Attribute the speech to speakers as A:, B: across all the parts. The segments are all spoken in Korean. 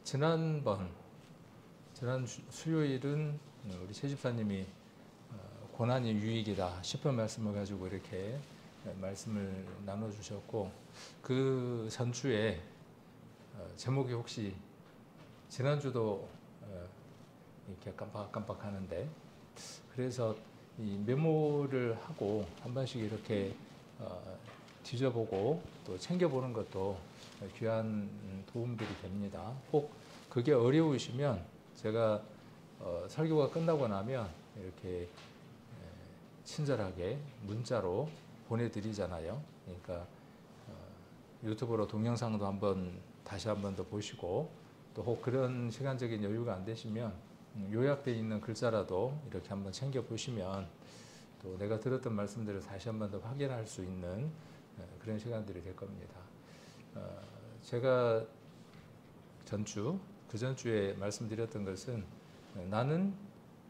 A: 지난 수요일은 우리 최 집사님이 고난이 유익이다 싶은 말씀을 가지고 이렇게 말씀을 나눠주셨고, 그 전주에 제목이 혹시 지난주도 이렇게 깜빡깜빡 하는데, 그래서 이 메모를 하고 한 번씩 이렇게 뒤져보고 또 챙겨보는 것도 귀한 도움들이 됩니다. 혹 그게 어려우시면 제가 설교가 끝나고 나면 이렇게 친절하게 문자로 보내드리잖아요. 그러니까 유튜브로 동영상도 다시 한 번 더 보시고, 또 혹 그런 시간적인 여유가 안 되시면 요약되어 있는 글자라도 이렇게 한번 챙겨보시면 또 내가 들었던 말씀들을 다시 한 번 더 확인할 수 있는 그런 시간들이 될 겁니다. 제가 그 전주에 말씀드렸던 것은 나는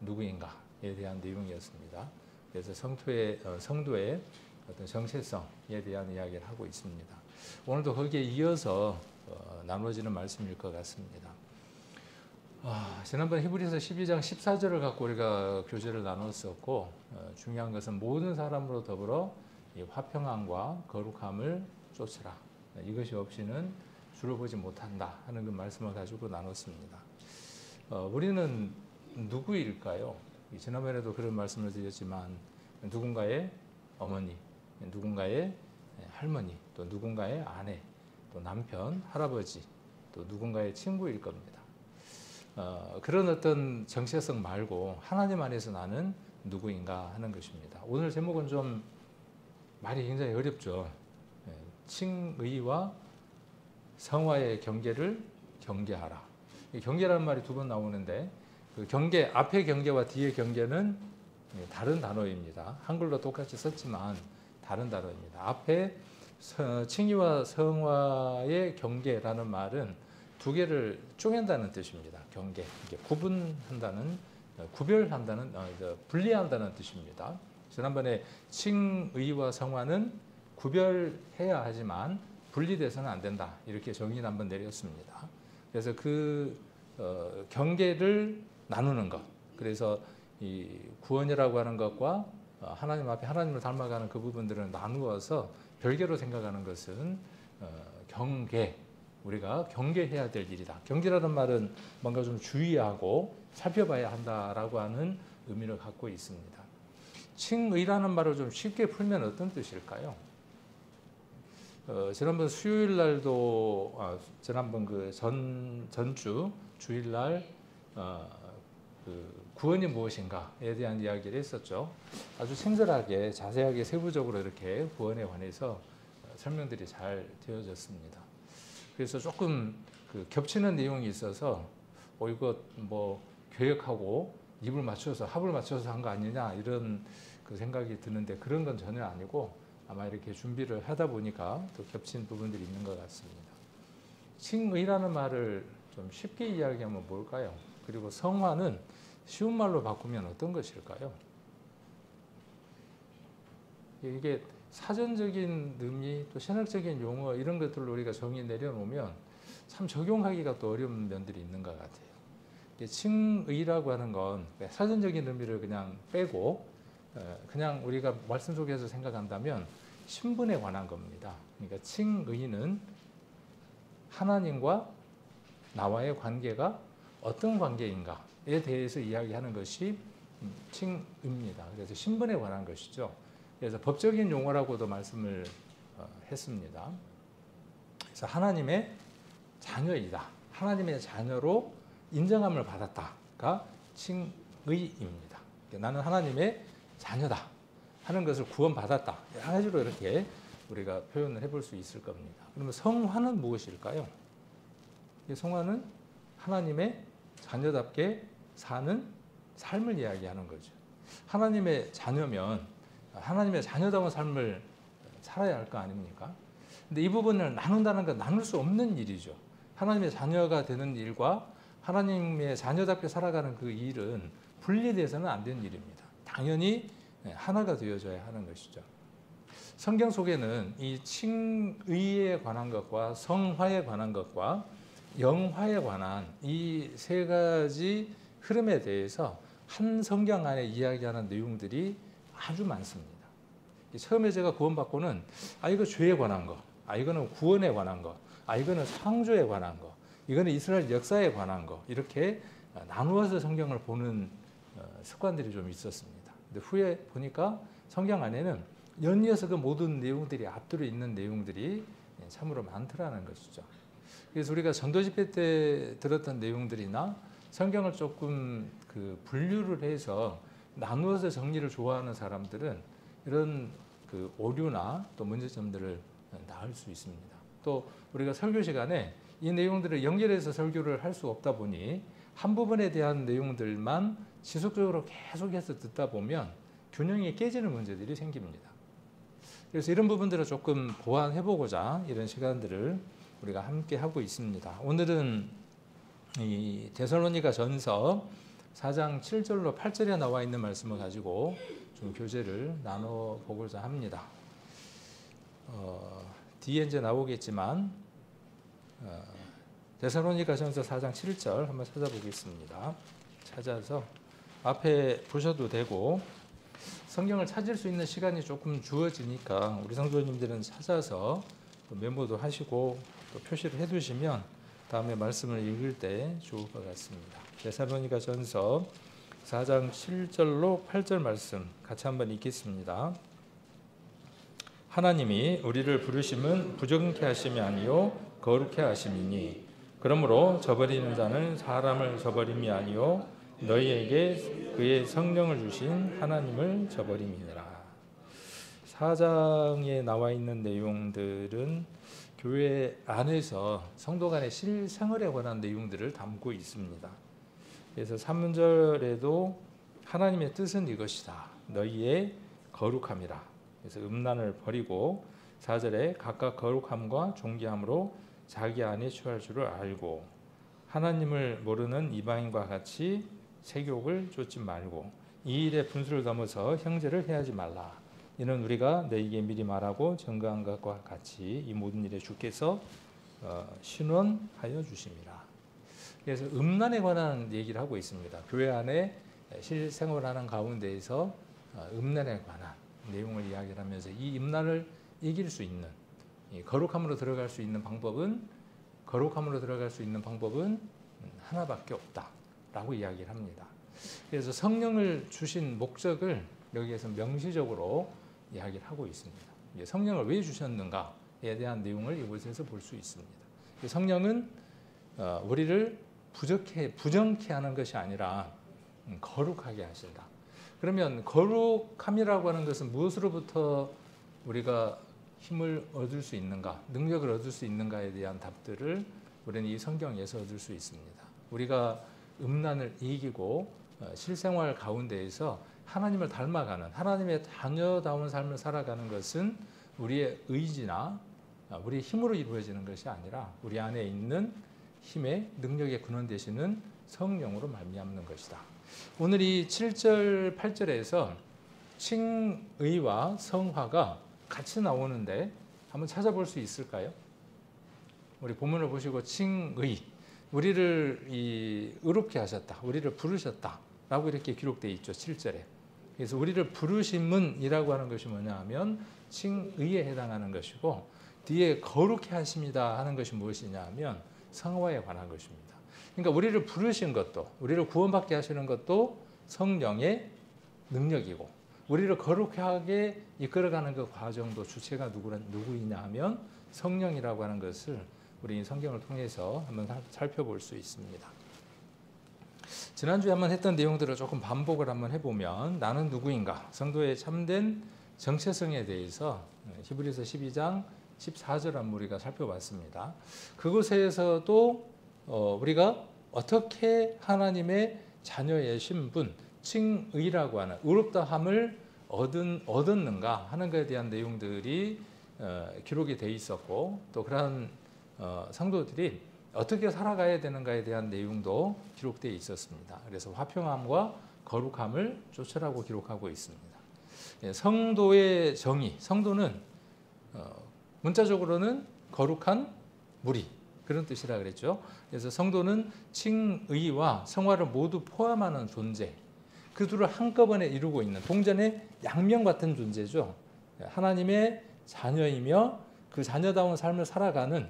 A: 누구인가에 대한 내용이었습니다. 그래서 성도의 어떤 정체성에 대한 이야기를 하고 있습니다. 오늘도 거기에 이어서 나눠지는 말씀일 것 같습니다. 지난번 히브리서 12장 14절을 갖고 우리가 교제를 나눴었고, 중요한 것은 모든 사람으로 더불어 이 화평함과 거룩함을 쫓으라. 이것이 없이는 주를 보지 못한다 하는 그 말씀을 가지고 나눴습니다. 우리는 누구일까요? 지난번에도 그런 말씀을 드렸지만, 누군가의 어머니, 누군가의 할머니, 또 누군가의 아내, 또 남편, 할아버지, 또 누군가의 친구일 겁니다. 그런 어떤 정체성 말고 하나님 안에서 나는 누구인가 하는 것입니다. 오늘 제목은 좀 말이 굉장히 어렵죠. 칭의와 성화의 경계를 경계하라. 경계라는 말이 두 번 나오는데, 그 경계, 앞의 경계와 뒤의 경계는 다른 단어입니다. 한글로 똑같이 썼지만 다른 단어입니다. 앞에 칭의와 성화의 경계라는 말은 두 개를 쪼갠다는 뜻입니다. 경계, 구분한다는, 구별한다는, 분리한다는 뜻입니다. 지난번에 칭의와 성화는 구별해야 하지만 분리돼서는 안 된다, 이렇게 정의를 한번 내렸습니다. 그래서 그 경계를 나누는 것, 그래서 이 구원이라고 하는 것과 하나님 앞에 하나님을 닮아가는 그 부분들을 나누어서 별개로 생각하는 것은 경계, 우리가 경계해야 될 일이다. 경계라는 말은 뭔가 좀 주의하고 살펴봐야 한다라고 하는 의미를 갖고 있습니다. 칭의라는 말을 좀 쉽게 풀면 어떤 뜻일까요? 지난번 수요일 날도, 지난번 그 전주 주일날 그 구원이 무엇인가에 대한 이야기를 했었죠. 아주 친절하게 자세하게 세부적으로 이렇게 구원에 관해서 설명들이 잘 되어졌습니다. 그래서 조금 그 겹치는 내용이 있어서 이거 뭐 교역하고 합을 맞춰서 한 거 아니냐, 이런 그 생각이 드는데, 그런 건 전혀 아니고 아마 이렇게 준비를 하다 보니까 또 겹친 부분들이 있는 것 같습니다. 칭의라는 말을 좀 쉽게 이야기하면 뭘까요? 그리고 성화는 쉬운 말로 바꾸면 어떤 것일까요? 이게 사전적인 의미, 또 신학적인 용어, 이런 것들로 우리가 정의 내려놓으면 참 적용하기가 또 어려운 면들이 있는 것 같아요. 칭의라고 하는 건 사전적인 의미를 그냥 빼고 그냥 우리가 말씀 속에서 생각한다면 신분에 관한 겁니다. 그러니까 칭의는 하나님과 나와의 관계가 어떤 관계인가에 대해서 이야기하는 것이 칭의입니다. 그래서 신분에 관한 것이죠. 그래서 법적인 용어라고도 말씀을 했습니다. 그래서 하나님의 자녀이다, 하나님의 자녀로 인정함을 받았다가 칭의입니다. 나는 하나님의 자녀다 하는 것을 구원받았다, 여러 가지로 이렇게 우리가 표현을 해볼 수 있을 겁니다. 그러면 성화는 무엇일까요? 성화는 하나님의 자녀답게 사는 삶을 이야기하는 거죠. 하나님의 자녀면 하나님의 자녀다운 삶을 살아야 할 거 아닙니까? 근데 이 부분을 나눈다는 건 나눌 수 없는 일이죠. 하나님의 자녀가 되는 일과 하나님의 자녀답게 살아가는 그 일은 분리돼서는 안 되는 일입니다. 당연히 하나가 되어져야 하는 것이죠. 성경 속에는 이 칭의에 관한 것과 성화에 관한 것과 영화에 관한 이 세 가지 흐름에 대해서 한 성경 안에 이야기하는 내용들이 아주 많습니다. 처음에 제가 구원받고는 이거 죄에 관한 거, 이거는 구원에 관한 거, 이거는 창조에 관한 거, 이거는 이스라엘 역사에 관한 거, 이렇게 나누어서 성경을 보는 습관들이 좀 있었습니다. 근데 후에 보니까 성경 안에는 연이어서 그 모든 내용들이 앞뒤로 있는 내용들이 참으로 많더라는 것이죠. 그래서 우리가 전도 집회 때 들었던 내용들이나 성경을 조금 그 분류를 해서 나누어서 정리를 좋아하는 사람들은 이런 그 오류나 또 문제점들을 낳을 수 있습니다. 또 우리가 설교 시간에 이 내용들을 연결해서 설교를 할 수 없다 보니 한 부분에 대한 내용들만 지속적으로 계속해서 듣다 보면 균형이 깨지는 문제들이 생깁니다. 그래서 이런 부분들을 조금 보완해보고자 이런 시간들을 우리가 함께 하고 있습니다. 오늘은 이 데살로니가 전서 4장 7절로 8절에 나와 있는 말씀을 가지고 좀 교제를 나눠보고자 합니다. 뒤에 이제 나오겠지만 데살로니가 전서 4장 7절 한번 찾아보겠습니다. 찾아서 앞에 보셔도 되고 성경을 찾을 수 있는 시간이 조금 주어지니까 우리 성도님들은 찾아서 또 메모도 하시고 또 표시를 해두시면 다음에 말씀을 읽을 때 좋을 것 같습니다. 데살로니가 전서 4장 7절로 8절 말씀 같이 한번 읽겠습니다. 하나님이 우리를 부르심은 부정케 하심이 아니요 거룩케 하심이니 그러므로 저버리는 자는 사람을 저버림이 아니요 너희에게 그의 성령을 주신 하나님을 저버림이니라. 4장에 나와 있는 내용들은 교회 안에서 성도 간의 실생활에 관한 내용들을 담고 있습니다. 그래서 3절에도 하나님의 뜻은 이것이다. 너희의 거룩함이라. 그래서 음란을 버리고 4절에 각각 거룩함과 존귀함으로 자기 안에 처할 줄을 알고 하나님을 모르는 이방인과 같이 세욕을 쫓지 말고 이 일에 분수를 넘어서 형제를 해하지 말라. 이는 우리가 너희에게 미리 말하고 증거한 것과 같이 이 모든 일에 주께서 신원하여 주심이라. 그래서 음란에 관한 얘기를 하고 있습니다. 교회 안에 실생활하는 가운데에서 음란에 관한 내용을 이야기를 하면서 이 음란을 이길 수 있는 거룩함으로 들어갈 수 있는 방법은 하나밖에 없다라고 이야기를 합니다. 그래서 성령을 주신 목적을 여기에서 명시적으로 이야기를 하고 있습니다. 성령을 왜 주셨는가에 대한 내용을 이곳에서 볼 수 있습니다. 성령은 우리를 부정케 하는 것이 아니라 거룩하게 하신다. 그러면 거룩함이라고 하는 것은 무엇으로부터 우리가 힘을 얻을 수 있는가, 능력을 얻을 수 있는가에 대한 답들을 우리는 이 성경에서 얻을 수 있습니다. 우리가 음란을 이기고 실생활 가운데에서 하나님을 닮아가는 하나님의 자녀다운 삶을 살아가는 것은 우리의 의지나 우리의 힘으로 이루어지는 것이 아니라 우리 안에 있는 힘의 능력의 근원 되시는 성령으로 말미암는 것이다. 오늘 이 7절, 8절에서 칭의와 성화가 같이 나오는데 한번 찾아볼 수 있을까요? 우리 본문을 보시고 칭의, 우리를 의롭게 하셨다, 우리를 부르셨다 라고 이렇게 기록되어 있죠. 7절에. 그래서 우리를 부르심은 이라고 하는 것이 뭐냐 하면 칭의에 해당하는 것이고 뒤에 거룩해 하십니다 하는 것이 무엇이냐 하면 성화에 관한 것입니다. 그러니까 우리를 부르신 것도, 우리를 구원받게 하시는 것도 성령의 능력이고 우리를 거룩하게 이끌어가는 그 과정도 주체가 누구이냐 하면 성령이라고 하는 것을 우리 성경을 통해서 한번 살펴볼 수 있습니다. 지난주에 한번 했던 내용들을 조금 반복을 한번 해보면 나는 누구인가? 성도의 참된 정체성에 대해서 히브리서 12장 14절 한번 우리가 살펴봤습니다. 그곳에서도 우리가 어떻게 하나님의 자녀의 신분, 칭의라고 하는 의롭다함을 얻었는가 하는 것에 대한 내용들이 기록이 돼 있었고 또 그러한 성도들이 어떻게 살아가야 되는가에 대한 내용도 기록되어 있었습니다. 그래서 화평함과 거룩함을 쫓으라고 기록하고 있습니다. 성도의 정의, 성도는 문자적으로는 거룩한 무리, 그런 뜻이라 그랬죠. 그래서 성도는 칭의와 성화를 모두 포함하는 존재, 그 둘을 한꺼번에 이루고 있는 동전의 양면 같은 존재죠. 하나님의 자녀이며 그 자녀다운 삶을 살아가는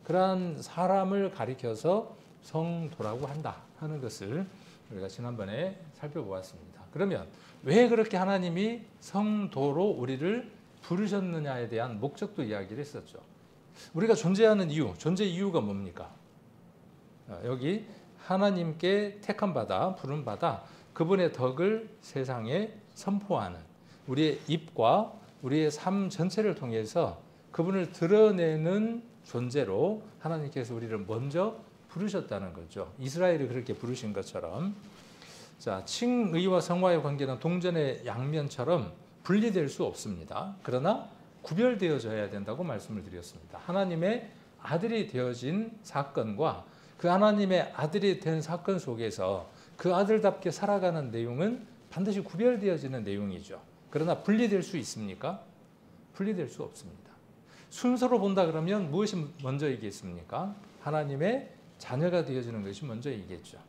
A: 그러한 사람을 가리켜서 성도라고 한다 하는 것을 우리가 지난번에 살펴보았습니다. 그러면 왜 그렇게 하나님이 성도로 우리를 부르셨느냐에 대한 목적도 이야기를 했었죠. 우리가 존재하는 이유, 존재 이유가 뭡니까? 여기 하나님께 택함 받아, 부름 받아 그분의 덕을 세상에 선포하는 우리의 입과 우리의 삶 전체를 통해서 그분을 드러내는 존재로 하나님께서 우리를 먼저 부르셨다는 거죠. 이스라엘을 그렇게 부르신 것처럼. 자, 칭의와 성화의 관계는 동전의 양면처럼 분리될 수 없습니다. 그러나 구별되어져야 된다고 말씀을 드렸습니다. 하나님의 아들이 되어진 사건과 그 하나님의 아들이 된 사건 속에서 그 아들답게 살아가는 내용은 반드시 구별되어지는 내용이죠. 그러나 분리될 수 있습니까? 분리될 수 없습니다. 순서로 본다 그러면 무엇이 먼저 이겠습니까? 하나님의 자녀가 되어지는 것이 먼저 이겠죠.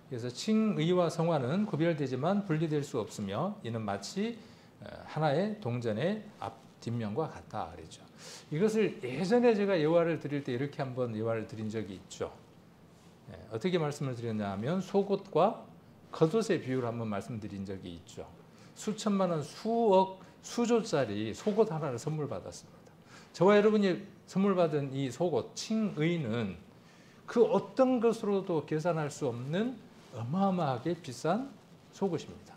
A: 그래서 칭의와 성화는 구별되지만 분리될 수 없으며 이는 마치 하나의 동전의 앞 뒷면과 같다 그랬죠. 이것을 예전에 제가 예화를 드릴 때 이렇게 한번 예화를 드린 적이 있죠. 어떻게 말씀을 드렸냐 하면 속옷과 겉옷의 비유를 한번 말씀드린 적이 있죠. 수천만 원, 수억, 수조짜리 속옷 하나를 선물 받았습니다. 저와 여러분이 선물 받은 이 속옷, 칭의는 그 어떤 것으로도 계산할 수 없는 어마어마하게 비싼 속옷입니다.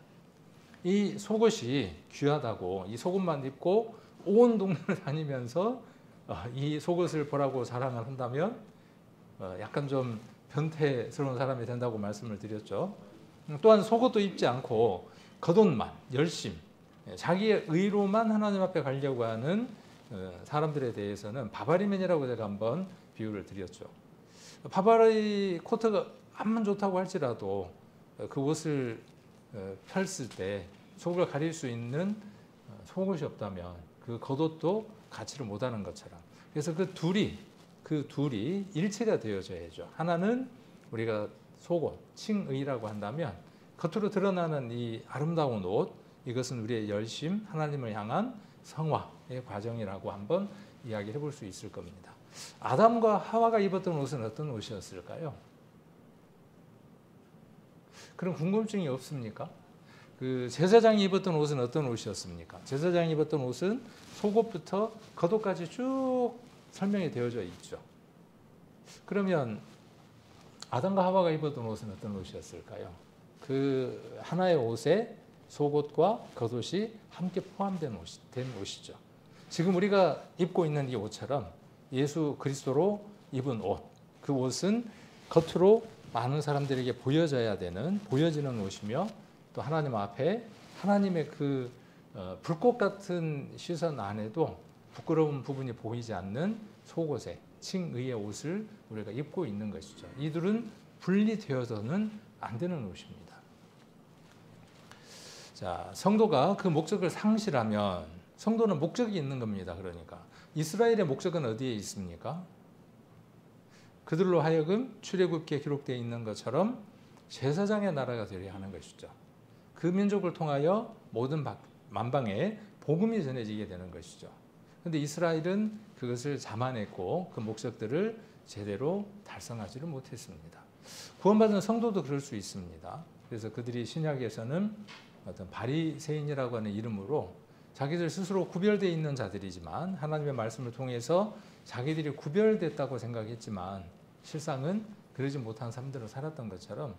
A: 이 속옷이 귀하다고 이 속옷만 입고 온 동네를 다니면서 이 속옷을 보라고 자랑을 한다면 약간 좀 변태스러운 사람이 된다고 말씀을 드렸죠. 또한 속옷도 입지 않고 겉옷만, 열심, 자기의 의로만 하나님 앞에 가려고 하는 사람들에 대해서는 바바리맨이라고 제가 한번 비유를 드렸죠. 바바리 코트가 암만 좋다고 할지라도 그 옷을 펼쓸 때 속을 가릴 수 있는 속옷이 없다면 그 겉옷도 가치를 못하는 것처럼. 그래서 그 둘이 일체가 되어져야죠. 하나는 우리가 속옷, 칭의라고 한다면 겉으로 드러나는 이 아름다운 옷, 이것은 우리의 열심, 하나님을 향한 성화의 과정이라고 한번 이야기해 볼 수 있을 겁니다. 아담과 하와가 입었던 옷은 어떤 옷이었을까요? 그런 궁금증이 없습니까? 그 제사장이 입었던 옷은 어떤 옷이었습니까? 제사장이 입었던 옷은 속옷부터 겉옷까지 쭉 설명이 되어져 있죠. 그러면 아담과 하와가 입었던 옷은 어떤 옷이었을까요? 그 하나의 옷에 속옷과 겉옷이 함께 포함된 옷이죠. 지금 우리가 입고 있는 이 옷처럼 예수 그리스도로 입은 옷, 그 옷은 겉으로 많은 사람들에게 보여지는 옷이며 또 하나님 앞에 하나님의 그 불꽃 같은 시선 안에도 부끄러운 부분이 보이지 않는 속옷에 칭의의 옷을 우리가 입고 있는 것이죠. 이들은 분리되어서는 안 되는 옷입니다. 자, 성도가 그 목적을 상실하면 성도는 목적이 있는 겁니다. 그러니까 이스라엘의 목적은 어디에 있습니까? 그들로 하여금 출애굽기에 기록되어 있는 것처럼 제사장의 나라가 되려 하는 것이죠. 그 민족을 통하여 모든 만방에 복음이 전해지게 되는 것이죠. 그런데 이스라엘은 그것을 자만했고 그 목적들을 제대로 달성하지를 못했습니다. 구원받은 성도도 그럴 수 있습니다. 그래서 그들이 신약에서는 어떤 바리새인이라고 하는 이름으로 자기들 스스로 구별되어 있는 자들이지만 하나님의 말씀을 통해서 자기들이 구별됐다고 생각했지만 실상은 그러지 못한 삶들을 살았던 것처럼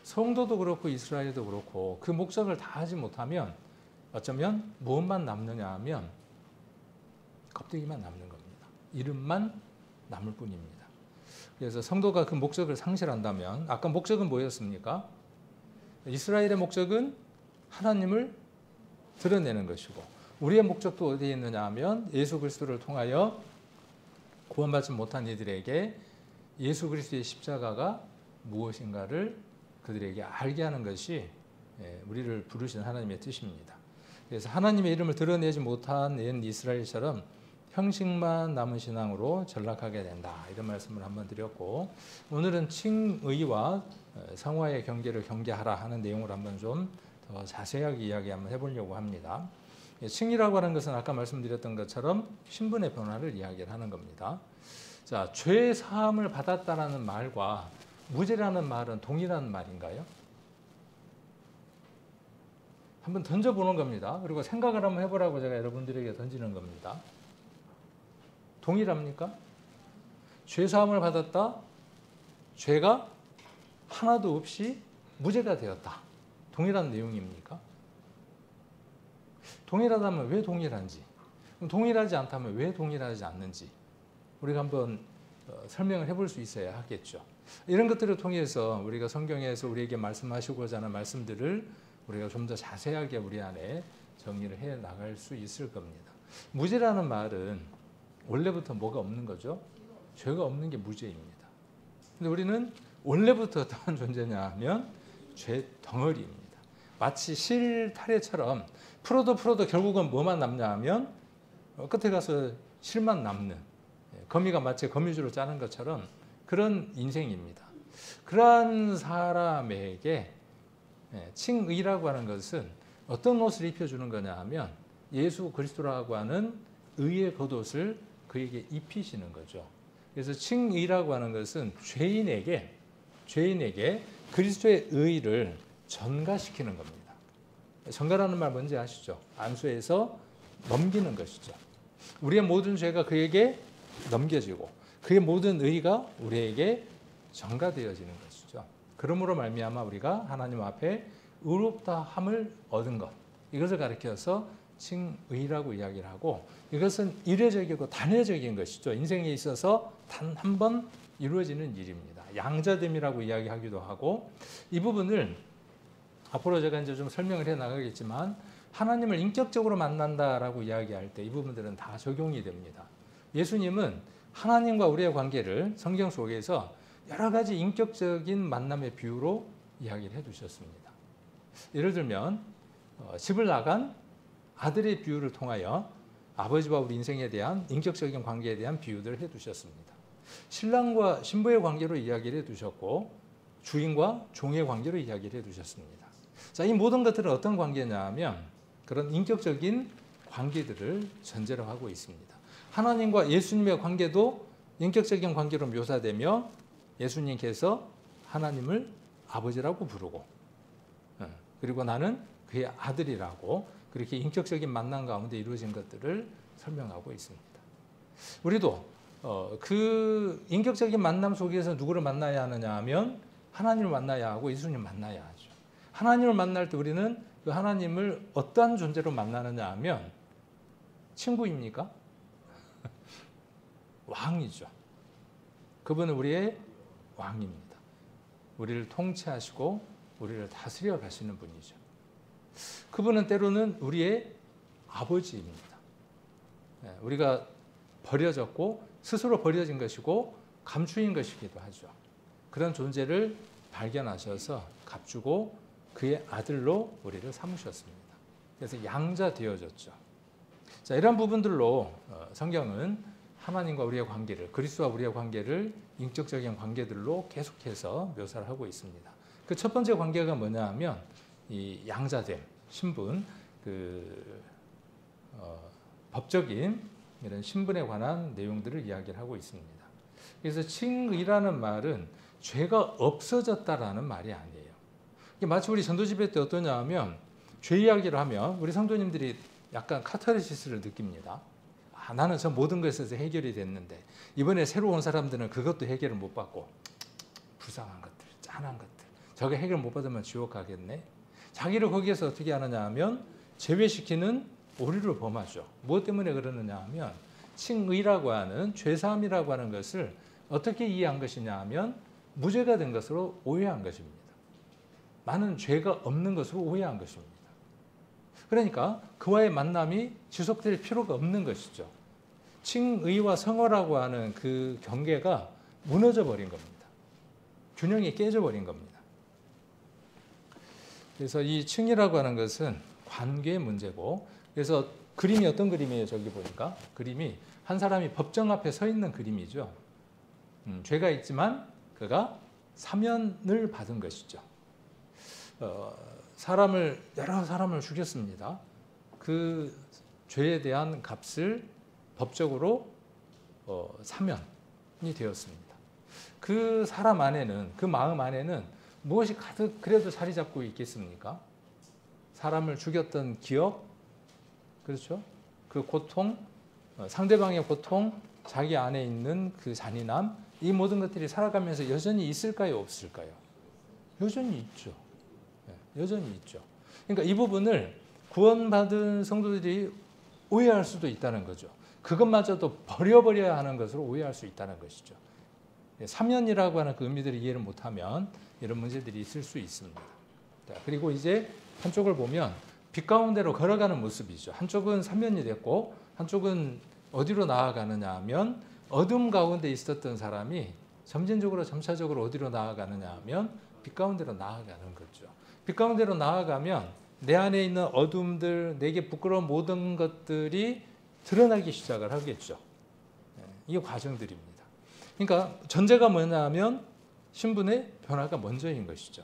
A: 성도도 그렇고 이스라엘도 그렇고 그 목적을 다 하지 못하면 어쩌면 무엇만 남느냐 하면 껍데기만 남는 겁니다. 이름만 남을 뿐입니다. 그래서 성도가 그 목적을 상실한다면 아까 목적은 뭐였습니까? 이스라엘의 목적은 하나님을 드러내는 것이고 우리의 목적도 어디에 있느냐 하면 예수 그리스도를 통하여 구원받지 못한 이들에게 예수 그리스도의 십자가가 무엇인가를 그들에게 알게 하는 것이 우리를 부르신 하나님의 뜻입니다. 그래서 하나님의 이름을 드러내지 못한 옛 이스라엘처럼 형식만 남은 신앙으로 전락하게 된다. 이런 말씀을 한번 드렸고, 오늘은 칭의와 성화의 경계를 경계하라 하는 내용을 한번 좀 더 자세하게 이야기 한번 해보려고 합니다. 칭의라고 하는 것은 아까 말씀드렸던 것처럼 신분의 변화를 이야기를 하는 겁니다. 자, 죄 사함을 받았다라는 말과 무죄라는 말은 동일한 말인가요? 한번 던져보는 겁니다. 그리고 생각을 한번 해보라고 제가 여러분들에게 던지는 겁니다. 동일합니까? 죄 사함을 받았다. 죄가 하나도 없이 무죄가 되었다. 동일한 내용입니까? 동일하다면 왜 동일한지, 동일하지 않다면 왜 동일하지 않는지 우리가 한번 설명을 해볼 수 있어야 하겠죠. 이런 것들을 통해서 우리가 성경에서 우리에게 말씀하시고자 하는 말씀들을 우리가 좀 더 자세하게 우리 안에 정리를 해 나갈 수 있을 겁니다. 무죄라는 말은 원래부터 뭐가 없는 거죠? 죄가 없는 게 무죄입니다. 근데 우리는 원래부터 어떤 존재냐 하면 죄 덩어리입니다. 마치 실타래처럼 풀어도 결국은 뭐만 남냐 하면 끝에 가서 실만 남는, 거미가 마치 거미줄을 짜는 것처럼 그런 인생입니다. 그러한 사람에게 칭의라고 하는 것은 어떤 옷을 입혀주는 거냐 하면 예수 그리스도라고 하는 의의 겉옷을 그에게 입히시는 거죠. 그래서 칭의라고 하는 것은 죄인에게 그리스도의 의를 전가시키는 겁니다. 전가라는 말 뭔지 아시죠? 안수해서 넘기는 것이죠. 우리의 모든 죄가 그에게 넘겨지고 그의 모든 의가 우리에게 전가되어지는 것이죠. 그러므로 말미암아 우리가 하나님 앞에 의롭다함을 얻은 것, 이것을 가리켜서 칭의라고 이야기를 하고, 이것은 일회적이고 단회적인 것이죠. 인생에 있어서 단 한 번 이루어지는 일입니다. 양자됨이라고 이야기하기도 하고, 이 부분을 앞으로 제가 이제 좀 설명을 해 나가겠지만 하나님을 인격적으로 만난다라고 이야기할 때 이 부분들은 다 적용이 됩니다. 예수님은 하나님과 우리의 관계를 성경 속에서 여러 가지 인격적인 만남의 비유로 이야기를 해두셨습니다. 예를 들면 집을 나간 아들의 비유를 통하여 아버지와 우리 인생에 대한 인격적인 관계에 대한 비유들을 해두셨습니다. 신랑과 신부의 관계로 이야기를 해두셨고 주인과 종의 관계로 이야기를 해두셨습니다. 자, 이 모든 것들은 어떤 관계냐 하면 그런 인격적인 관계들을 전제로 하고 있습니다. 하나님과 예수님의 관계도 인격적인 관계로 묘사되며 예수님께서 하나님을 아버지라고 부르고 그리고 나는 그의 아들이라고 그렇게 인격적인 만남 가운데 이루어진 것들을 설명하고 있습니다. 우리도 그 인격적인 만남 속에서 누구를 만나야 하느냐 하면 하나님을 만나야 하고 예수님을 만나야 하죠. 하나님을 만날 때 우리는 그 하나님을 어떠한 존재로 만나느냐 하면 친구입니까? 왕이죠. 그분은 우리의 왕입니다. 우리를 통치하시고 우리를 다스려 가시는 분이죠. 그분은 때로는 우리의 아버지입니다. 우리가 버려졌고 스스로 버려진 것이고 감추인 것이기도 하죠. 그런 존재를 발견하셔서 값주고 그의 아들로 우리를 삼으셨습니다. 그래서 양자 되어졌죠. 자, 이런 부분들로 성경은 하나님과 우리의 관계를, 그리스도와 우리의 관계를 인격적인 관계들로 계속해서 묘사를 하고 있습니다. 그 첫 번째 관계가 뭐냐 하면 이 양자됨, 신분, 법적인 이런 신분에 관한 내용들을 이야기를 하고 있습니다. 그래서 칭의라는 말은 죄가 없어졌다라는 말이 아니에요. 마치 우리 전도집회 때 어떠냐 하면 죄 이야기를 하면 우리 성도님들이 약간 카타르시스를 느낍니다. 아, 나는 저 모든 것에서 해결이 됐는데 이번에 새로 온 사람들은 그것도 해결을 못 받고 불쌍한 것들, 짠한 것들, 저게 해결 못 받으면 지옥 가겠네. 자기를 거기에서 어떻게 하느냐 하면 제외시키는 오류를 범하죠. 무엇 때문에 그러느냐 하면 칭의라고 하는 죄사함이라고 하는 것을 어떻게 이해한 것이냐 하면 무죄가 된 것으로 오해한 것입니다. 나는 죄가 없는 것으로 오해한 것입니다. 그러니까 그와의 만남이 지속될 필요가 없는 것이죠. 칭의와 성어라고 하는 그 경계가 무너져 버린 겁니다. 균형이 깨져 버린 겁니다. 그래서 이 칭의라고 하는 것은 관계의 문제고, 그래서 그림이 어떤 그림이에요? 저기 보니까 그림이 한 사람이 법정 앞에 서 있는 그림이죠. 죄가 있지만 그가 사면을 받은 것이죠. 여러 사람을 죽였습니다. 그 죄에 대한 값을 법적으로 사면이 되었습니다. 그 사람 안에는, 그 마음 안에는 무엇이 가득 그래도 자리 잡고 있겠습니까? 사람을 죽였던 기억, 그렇죠? 그 고통, 상대방의 고통, 자기 안에 있는 그 잔인함, 이 모든 것들이 살아가면서 여전히 있을까요? 없을까요? 여전히 있죠. 여전히 있죠. 그러니까 이 부분을 구원받은 성도들이 오해할 수도 있다는 거죠. 그것마저도 버려버려야 하는 것으로 오해할 수 있다는 것이죠. 사면이라고 하는 그 의미들을 이해를 못하면 이런 문제들이 있을 수 있습니다. 그리고 이제 한쪽을 보면 빛 가운데로 걸어가는 모습이죠. 한쪽은 사면이 됐고 한쪽은 어디로 나아가느냐 하면 어둠 가운데 있었던 사람이 점차적으로 어디로 나아가느냐 하면 빛 가운데로 나아가는 거죠. 빛 가운데로 나아가면 내 안에 있는 어둠들, 내게 부끄러운 모든 것들이 드러나기 시작을 하겠죠. 이게 과정들입니다. 그러니까 전제가 뭐냐 하면 신분의 변화가 먼저인 것이죠.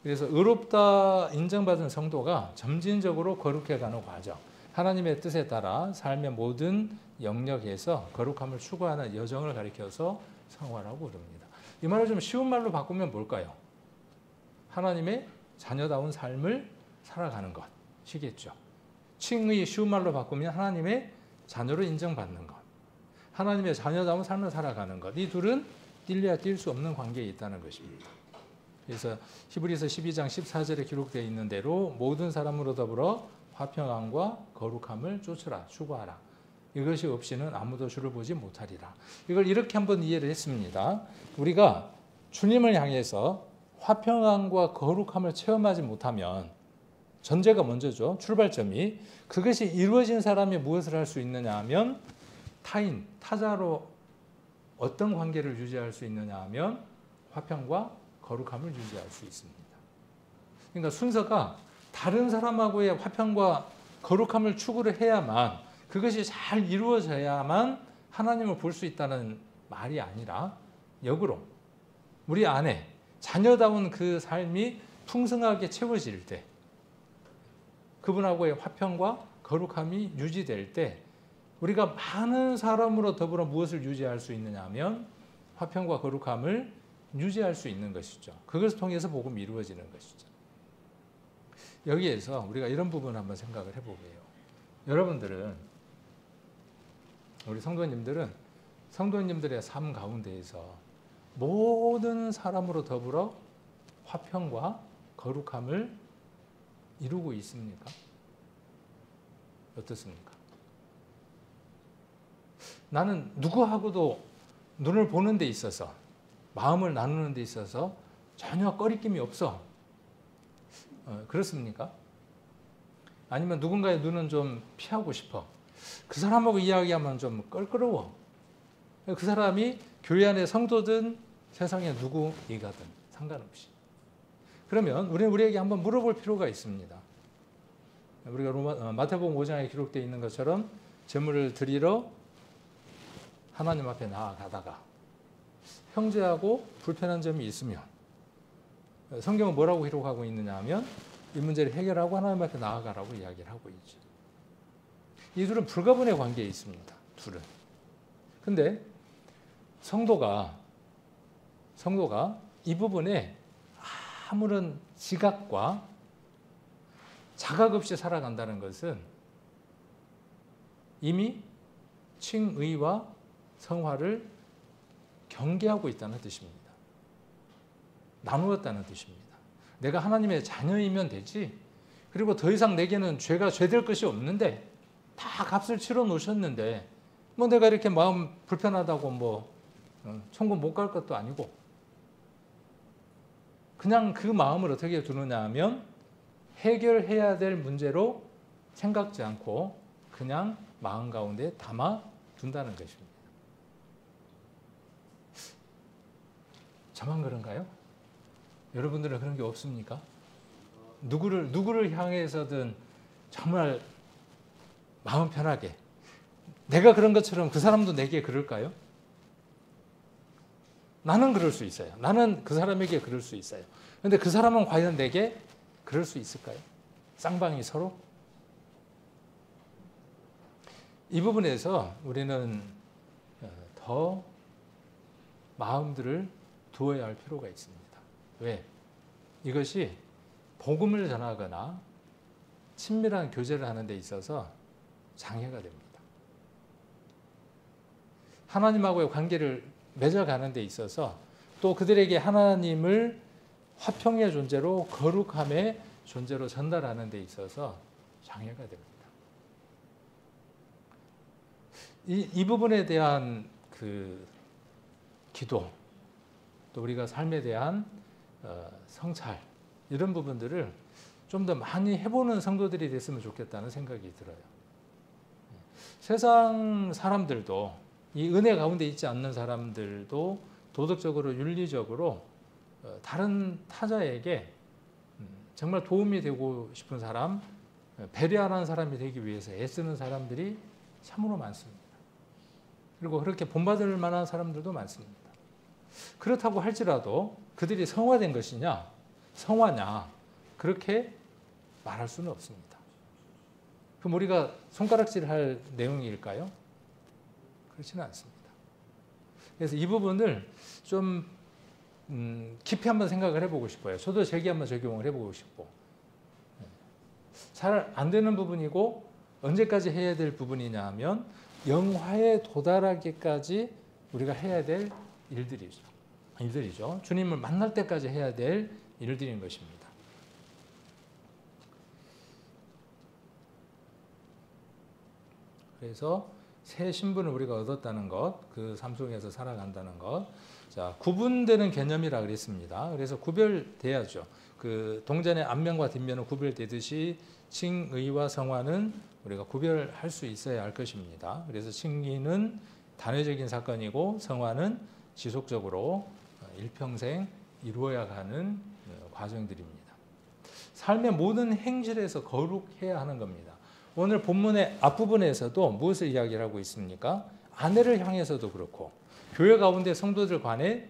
A: 그래서 의롭다 인정받은 성도가 점진적으로 거룩해가는 과정, 하나님의 뜻에 따라 삶의 모든 영역에서 거룩함을 추구하는 여정을 가리켜서 성화라고 부릅니다. 이 말을 좀 쉬운 말로 바꾸면 뭘까요? 하나님의 자녀다운 삶을 살아가는 것이겠죠. 칭의 쉬운 말로 바꾸면 하나님의 자녀로 인정받는 것, 하나님의 자녀다운 삶을 살아가는 것, 이 둘은 뗄래야 뗄 수 없는 관계에 있다는 것입니다. 그래서 히브리서 12장 14절에 기록되어 있는 대로 모든 사람으로 더불어 화평함과 거룩함을 쫓으라, 추구하라. 이것이 없이는 아무도 주를 보지 못하리라. 이걸 이렇게 한번 이해를 했습니다. 우리가 주님을 향해서 화평함과 거룩함을 체험하지 못하면 전제가 먼저죠. 출발점이. 그것이 이루어진 사람이 무엇을 할 수 있느냐 하면 타인, 타자로 어떤 관계를 유지할 수 있느냐 하면 화평과 거룩함을 유지할 수 있습니다. 그러니까 순서가 다른 사람하고의 화평과 거룩함을 추구를 해야만, 그것이 잘 이루어져야만 하나님을 볼 수 있다는 말이 아니라 역으로 우리 안에 자녀다운 그 삶이 풍성하게 채워질 때, 그분하고의 화평과 거룩함이 유지될 때 우리가 많은 사람으로 더불어 무엇을 유지할 수 있느냐 하면 화평과 거룩함을 유지할 수 있는 것이죠. 그것을 통해서 복음이 이루어지는 것이죠. 여기에서 우리가 이런 부분을 한번 생각을 해보게요. 여러분들은, 우리 성도님들은 성도님들의 삶 가운데에서 모든 사람으로 더불어 화평과 거룩함을 이루고 있습니까? 어떻습니까? 나는 누구하고도 눈을 보는 데 있어서, 마음을 나누는 데 있어서 전혀 꺼리낌이 없어. 그렇습니까? 아니면 누군가의 눈은 좀 피하고 싶어. 그 사람하고 이야기하면 좀 껄끄러워. 그 사람이 교회 안의 성도든 세상의 누구이가든 상관없이. 그러면 우리에게 한번 물어볼 필요가 있습니다. 우리가 마태복음 5장에 기록되어 있는 것처럼 제물을 드리러 하나님 앞에 나아가다가 형제하고 불편한 점이 있으면 성경은 뭐라고 기록하고 있느냐 하면 이 문제를 해결하고 하나님 앞에 나아가라고 이야기를 하고 있죠. 이 둘은 불가분의 관계에 있습니다. 둘은. 근데 성도가 이 부분에 아무런 지각과 자각 없이 살아간다는 것은 이미 칭의와 성화를 경계하고 있다는 뜻입니다. 나누었다는 뜻입니다. 내가 하나님의 자녀이면 되지, 그리고 더 이상 내게는 죄가 죄될 것이 없는데 다 값을 치러 놓으셨는데 뭐 내가 이렇게 마음 불편하다고 천국 못 갈 것도 아니고, 그냥 그 마음을 어떻게 두느냐 하면 해결해야 될 문제로 생각지 않고 그냥 마음 가운데 담아 둔다는 것입니다. 저만 그런가요? 여러분들은 그런 게 없습니까? 누구를 향해서든 정말 마음 편하게. 내가 그런 것처럼 그 사람도 내게 그럴까요? 나는 그럴 수 있어요. 나는 그 사람에게 그럴 수 있어요. 그런데 그 사람은 과연 내게 그럴 수 있을까요? 쌍방이 서로? 이 부분에서 우리는 더 마음들을 두어야 할 필요가 있습니다. 왜? 이것이 복음을 전하거나 친밀한 교제를 하는 데 있어서 장애가 됩니다. 하나님하고의 관계를 맺어가는 데 있어서 또 그들에게 하나님을 화평의 존재로 거룩함의 존재로 전달하는 데 있어서 장애가 됩니다. 이 부분에 대한 그 기도, 또 우리가 삶에 대한 성찰, 이런 부분들을 좀 더 많이 해보는 성도들이 됐으면 좋겠다는 생각이 들어요. 세상 사람들도, 이 은혜 가운데 있지 않는 사람들도 도덕적으로, 윤리적으로 다른 타자에게 정말 도움이 되고 싶은 사람, 배려하는 사람이 되기 위해서 애쓰는 사람들이 참으로 많습니다. 그리고 그렇게 본받을 만한 사람들도 많습니다. 그렇다고 할지라도 그들이 성화된 것이냐, 성화냐, 그렇게 말할 수는 없습니다. 그럼 우리가 손가락질할 내용일까요? 그렇지는 않습니다. 그래서 이 부분을 좀 깊이 한번 생각을 해보고 싶어요. 저도 제게 한번 적용을 해보고 싶고, 잘 안 되는 부분이고 언제까지 해야 될 부분이냐 하면 영화에 도달하기까지 우리가 해야 될 일들이죠. 주님을 만날 때까지 해야 될 일들인 것입니다. 그래서 새 신분을 우리가 얻었다는 것, 그 삶 속에서 살아간다는 것, 자, 구분되는 개념이라 그랬습니다. 그래서 구별돼야죠. 그 동전의 앞면과 뒷면은 구별되듯이 칭의와 성화는 우리가 구별할 수 있어야 할 것입니다. 그래서 칭의는 단회적인 사건이고 성화는 지속적으로 일평생 이루어야 하는 과정들입니다. 삶의 모든 행실에서 거룩해야 하는 겁니다. 오늘 본문의 앞부분에서도 무엇을 이야기를 하고 있습니까? 아내를 향해서도 그렇고, 교회 가운데 성도들 간에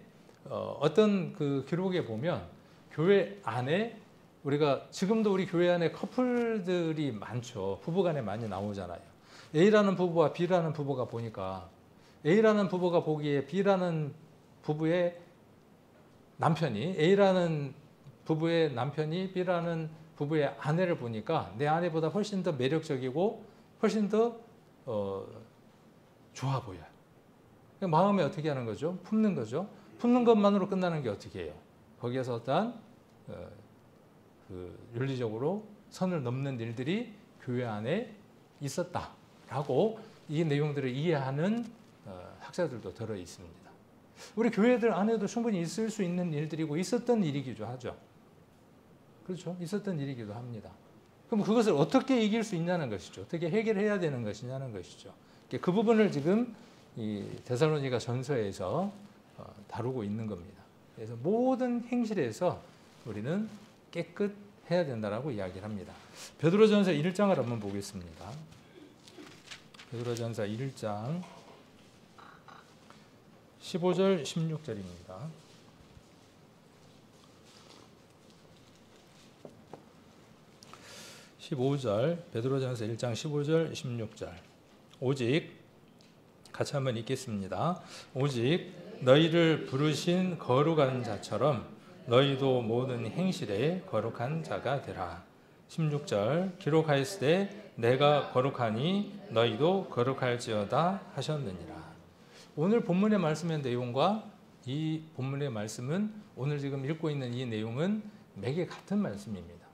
A: 어떤 그 기록에 보면 교회 안에 우리가 지금도 우리 교회 안에 커플들이 많죠. 부부간에 많이 나오잖아요. A라는 부부와 B라는 부부가 보니까 A라는 부부가 보기에 B라는 부부의 남편이, A라는 부부의 남편이 B라는 부부의 아내를 보니까 내 아내보다 훨씬 더 매력적이고 훨씬 더 좋아 보여요. 마음에 어떻게 하는 거죠? 품는 거죠. 품는 것만으로 끝나는 게 어떻게 해요? 거기에서 어떤 그 윤리적으로 선을 넘는 일들이 교회 안에 있었다라고 이 내용들을 이해하는 학자들도 들어 있습니다. 우리 교회들 안에도 충분히 있을 수 있는 일들이고 있었던 일이기도 하죠. 그렇죠? 있었던 일이기도 합니다. 그럼 그것을 어떻게 이길 수 있냐는 것이죠. 어떻게 해결해야 되는 것이냐는 것이죠. 그 부분을 지금 이 데살로니가 전서에서 다루고 있는 겁니다. 그래서 모든 행실에서 우리는 깨끗해야 된다라고 이야기를 합니다. 베드로전서 1장을 한번 보겠습니다. 베드로전서 1장 15절 16절입니다. 15절 베드로전서 1장 15절 16절 오직 같이 한번 읽겠습니다. 오직 너희를 부르신 거룩한 자처럼 너희도 모든 행실에 거룩한 자가 되라. 16절 기록하였으되 내가 거룩하니 너희도 거룩할지어다 하셨느니라. 오늘 본문의 말씀의 내용과 이 본문의 말씀은, 오늘 지금 읽고 있는 이 내용은 매개 같은 말씀입니다.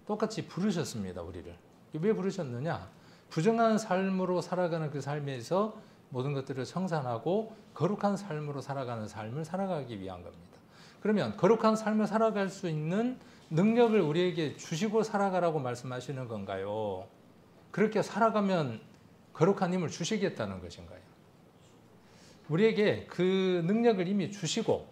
A: 똑같이 부르셨습니다. 우리를. 왜 부르셨느냐? 부정한 삶으로 살아가는 그 삶에서 모든 것들을 청산하고 거룩한 삶으로 살아가는 삶을 살아가기 위한 겁니다. 그러면 거룩한 삶을 살아갈 수 있는 능력을 우리에게 주시고 살아가라고 말씀하시는 건가요? 그렇게 살아가면 거룩한 힘을 주시겠다는 것인가요? 우리에게 그 능력을 이미 주시고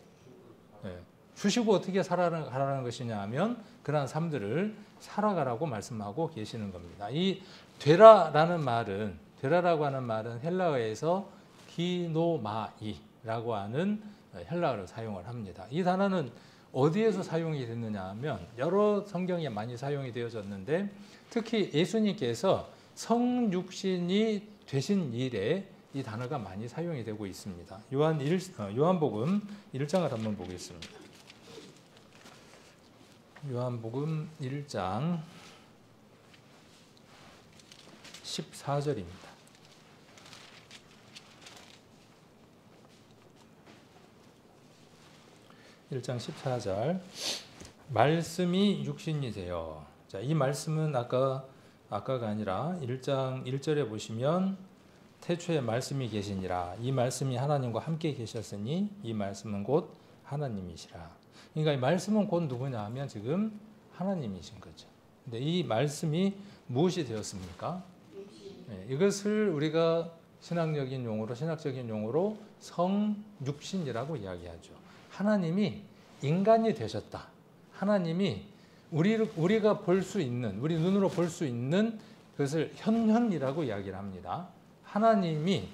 A: 주시고 어떻게 살아가라는 것이냐 하면 그러한 삶들을 살아가라고 말씀하고 계시는 겁니다. 이 되라라는 말은, 되라라고 하는 말은 헬라어에서 기노마이라고 하는 헬라어를 사용을 합니다. 이 단어는 어디에서 사용이 됐느냐 하면 여러 성경에 많이 사용이 되어졌는데 특히 예수님께서 성육신이 되신 일에 이 단어가 많이 사용이 되고 있습니다. 요한복음 1장을 한번 보겠습니다. 요한복음 1장 14절입니다. (1장 14절) 말씀이 육신이 되어. 자, 이 말씀은 아까가 아니라 1장 1절에 보시면 태초에 말씀이 계시니라. 이 말씀이 하나님과 함께 계셨으니 이 말씀은 곧 하나님이시라. 그러니까 이 말씀은 곧 누구냐 하면 지금 하나님이신 거죠. 근데 이 말씀이 무엇이 되었습니까? 네, 이것을 우리가 신학적인 용어로 성육신이라고 이야기하죠. 하나님이 인간이 되셨다. 하나님이 우리가 볼 수 있는, 우리 눈으로 볼 수 있는 그것을 현현이라고 이야기를 합니다. 하나님이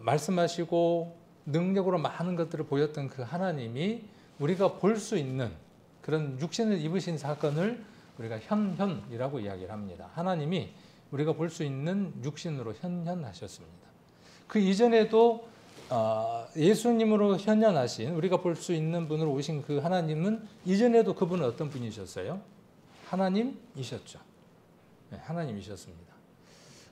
A: 말씀하시고 능력으로 많은 것들을 보였던 그 하나님이 우리가 볼 수 있는 그런 육신을 입으신 사건을 우리가 현현이라고 이야기를 합니다. 하나님이 우리가 볼 수 있는 육신으로 현현하셨습니다. 그 이전에도 예수님으로 현현하신, 우리가 볼 수 있는 분으로 오신 그 하나님은 이전에도 그분은 어떤 분이셨어요? 하나님이셨죠. 네, 하나님이셨습니다.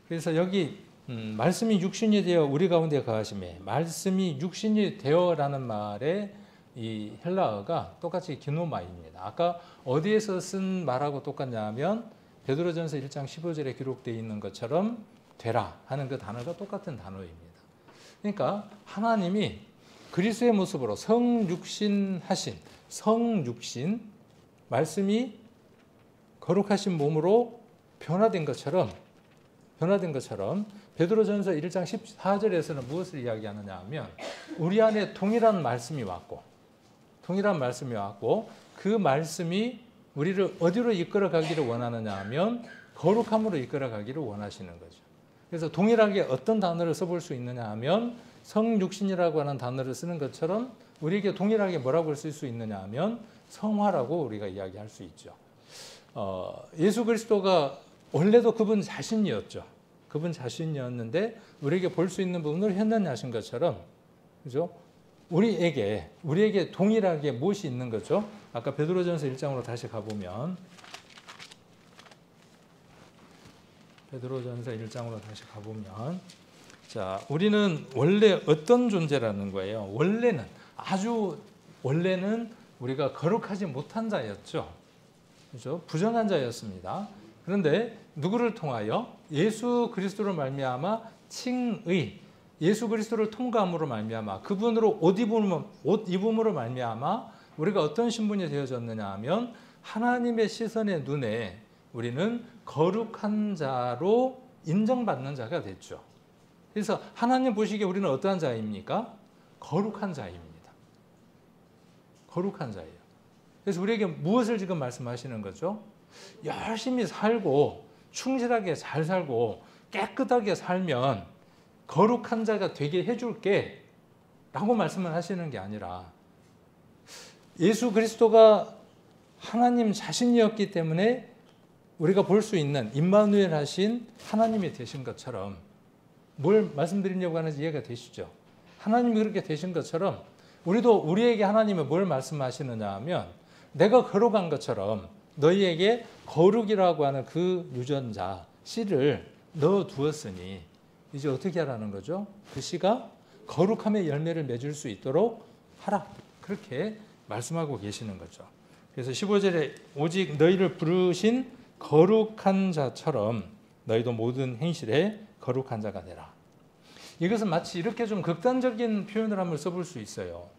A: 그래서 여기 말씀이 육신이 되어 우리 가운데 거하심에, 말씀이 육신이 되어라는 말에 이 헬라어가 똑같이 기노마입니다. 아까 어디에서 쓴 말하고 똑같냐 하면 베드로전서 1장 15절에 기록되어 있는 것처럼 되라 하는 그 단어가 똑같은 단어입니다. 그러니까 하나님이 그리스도의 모습으로 성육신, 말씀이 거룩하신 몸으로 변화된 것처럼 베드로전서 1장 14절에서는 무엇을 이야기하느냐 하면 우리 안에 동일한 말씀이 왔고 그 말씀이 우리를 어디로 이끌어 가기를 원하느냐 하면 거룩함으로 이끌어 가기를 원하시는 거죠. 그래서 동일하게 어떤 단어를 써볼 수 있느냐 하면 성육신이라고 하는 단어를 쓰는 것처럼 우리에게 동일하게 뭐라고 쓸 수 있느냐 하면 성화라고 우리가 이야기할 수 있죠. 예수 그리스도가 원래도 그분 자신이었죠. 그분 자신이었는데 우리에게 볼 수 있는 부분을 현현하신 것처럼, 그죠? 우리에게 동일하게 무엇이 있는 거죠? 아까 베드로전서 1장으로 다시 가보면, 자, 우리는 원래 어떤 존재라는 거예요? 원래는 우리가 거룩하지 못한 자였죠. 그죠? 부정한 자였습니다. 그런데 누구를 통하여? 예수 그리스도로 말미암아 칭의, 예수 그리스도를 통과함으로 말미암아 그분으로 옷 입음으로 말미암아 우리가 어떤 신분이 되어졌느냐 하면 하나님의 시선의 눈에 우리는 거룩한 자로 인정받는 자가 됐죠. 그래서 하나님 보시기에 우리는 어떠한 자입니까? 거룩한 자입니다. 거룩한 자예요. 그래서 우리에게 무엇을 지금 말씀하시는 거죠? 열심히 살고 충실하게 잘 살고 깨끗하게 살면 거룩한 자가 되게 해줄게 라고 말씀을 하시는 게 아니라 예수 그리스도가 하나님 자신이었기 때문에 우리가 볼 수 있는 임마누엘 하신 하나님이 되신 것처럼, 뭘 말씀드리려고 하는지 이해가 되시죠? 하나님이 그렇게 되신 것처럼 우리도 우리에게 하나님이 뭘 말씀하시느냐 하면 내가 거룩한 것처럼 너희에게 거룩이라고 하는 그 유전자 씨를 넣어두었으니 이제 어떻게 하라는 거죠? 그 씨가 거룩함의 열매를 맺을 수 있도록 하라. 그렇게 말씀하고 계시는 거죠. 그래서 15절에 오직 너희를 부르신 거룩한 자처럼 너희도 모든 행실에 거룩한 자가 되라. 이것은 마치 이렇게 좀 극단적인 표현을 한번 써볼 수 있어요.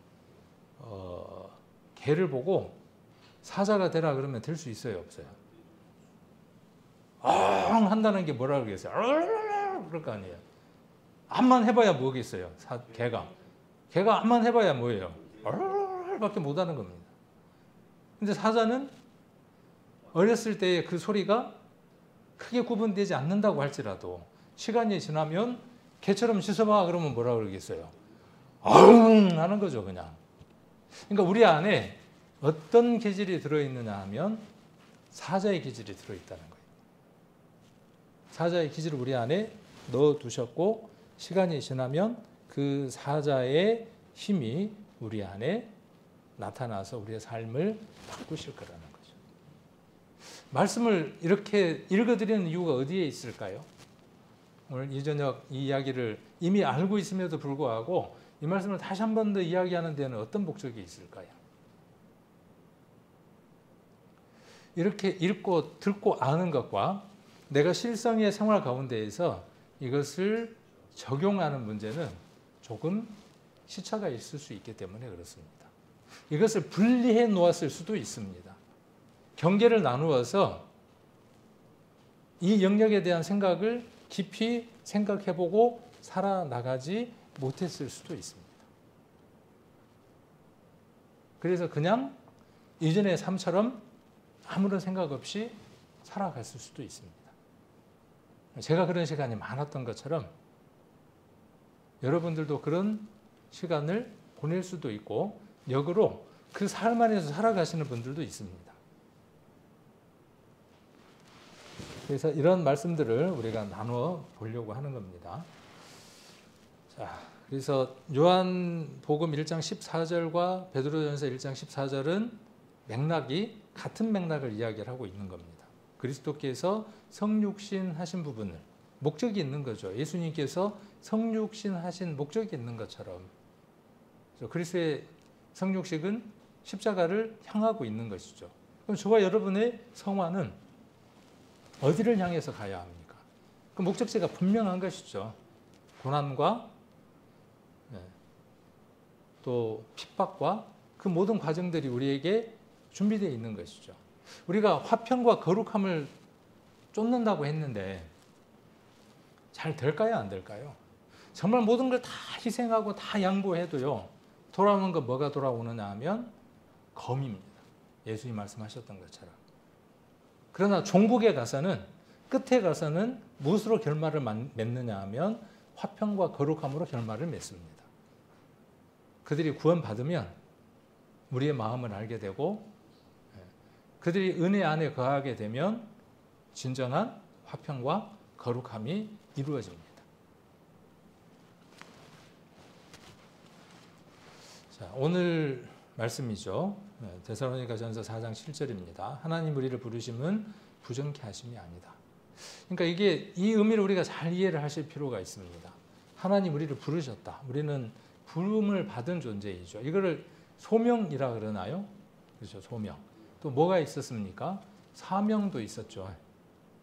A: 개를 보고 사자가 되라 그러면 될 수 있어요, 없어요? 한다는 게 뭐라 그러겠어요? 그럴 거 아니에요. 암만 해봐야 뭐겠어요? 개가 암만 해봐야 뭐예요? 말밖에 못하는 겁니다. 근데 사자는 어렸을 때의 그 소리가 크게 구분되지 않는다고 할지라도 시간이 지나면 개처럼 씻어봐 그러면 뭐라 그러겠어요? 아웅 하는 거죠, 그냥. 그러니까 우리 안에 어떤 기질이 들어있느냐 하면 사자의 기질이 들어있다는 거예요. 사자의 기질을 우리 안에 넣어두셨고 시간이 지나면 그 사자의 힘이 우리 안에 나타나서 우리의 삶을 바꾸실 거라는 거죠. 말씀을 이렇게 읽어드리는 이유가 어디에 있을까요? 오늘 이 저녁 이 이야기를 이미 알고 있음에도 불구하고 이 말씀을 다시 한 번 더 이야기하는 데는 어떤 목적이 있을까요? 이렇게 읽고 듣고 아는 것과 내가 실성의 생활 가운데에서 이것을 적용하는 문제는 조금 시차가 있을 수 있기 때문에 그렇습니다. 이것을 분리해 놓았을 수도 있습니다. 경계를 나누어서 이 영역에 대한 생각을 깊이 생각해보고 살아나가지 못했을 수도 있습니다. 그래서 그냥 이전의 삶처럼 아무런 생각 없이 살아갔을 수도 있습니다. 제가 그런 시간이 많았던 것처럼 여러분들도 그런 시간을 보낼 수도 있고 역으로 그 삶 안에서 살아가시는 분들도 있습니다. 그래서 이런 말씀들을 우리가 나누어 보려고 하는 겁니다. 자, 그래서 요한복음 1장 14절과 베드로전서 1장 14절은 맥락이 같은 맥락을 이야기를 하고 있는 겁니다. 그리스도께서 성육신 하신 부분을 목적이 있는 거죠. 예수님께서 성육신 하신 목적이 있는 것처럼 그리스도의 성육식은 십자가를 향하고 있는 것이죠. 그럼 저와 여러분의 성화는 어디를 향해서 가야 합니까? 그 목적지가 분명한 것이죠. 고난과 또 핍박과 그 모든 과정들이 우리에게 준비되어 있는 것이죠. 우리가 화평과 거룩함을 쫓는다고 했는데 잘 될까요? 안 될까요? 정말 모든 걸 다 희생하고 다 양보해도요. 돌아오는 거 뭐가 돌아오느냐 하면 검입니다. 예수님 말씀하셨던 것처럼. 그러나 종국에 가서는 끝에 가서는 무엇으로 결말을 맺느냐 하면 화평과 거룩함으로 결말을 맺습니다. 그들이 구원받으면 우리의 마음을 알게 되고 그들이 은혜 안에 거하게 되면 진정한 화평과 거룩함이 이루어집니다. 자, 오늘 말씀이죠. 데살로니가전서 4장 7절입니다. 하나님 우리를 부르심은 부정케 하심이 아니다. 그러니까 이게 이 의미를 우리가 잘 이해를 하실 필요가 있습니다. 하나님 우리를 부르셨다. 우리는 부름을 받은 존재이죠. 이거를 소명이라 그러나요? 그렇죠. 소명. 또 뭐가 있었습니까? 사명도 있었죠.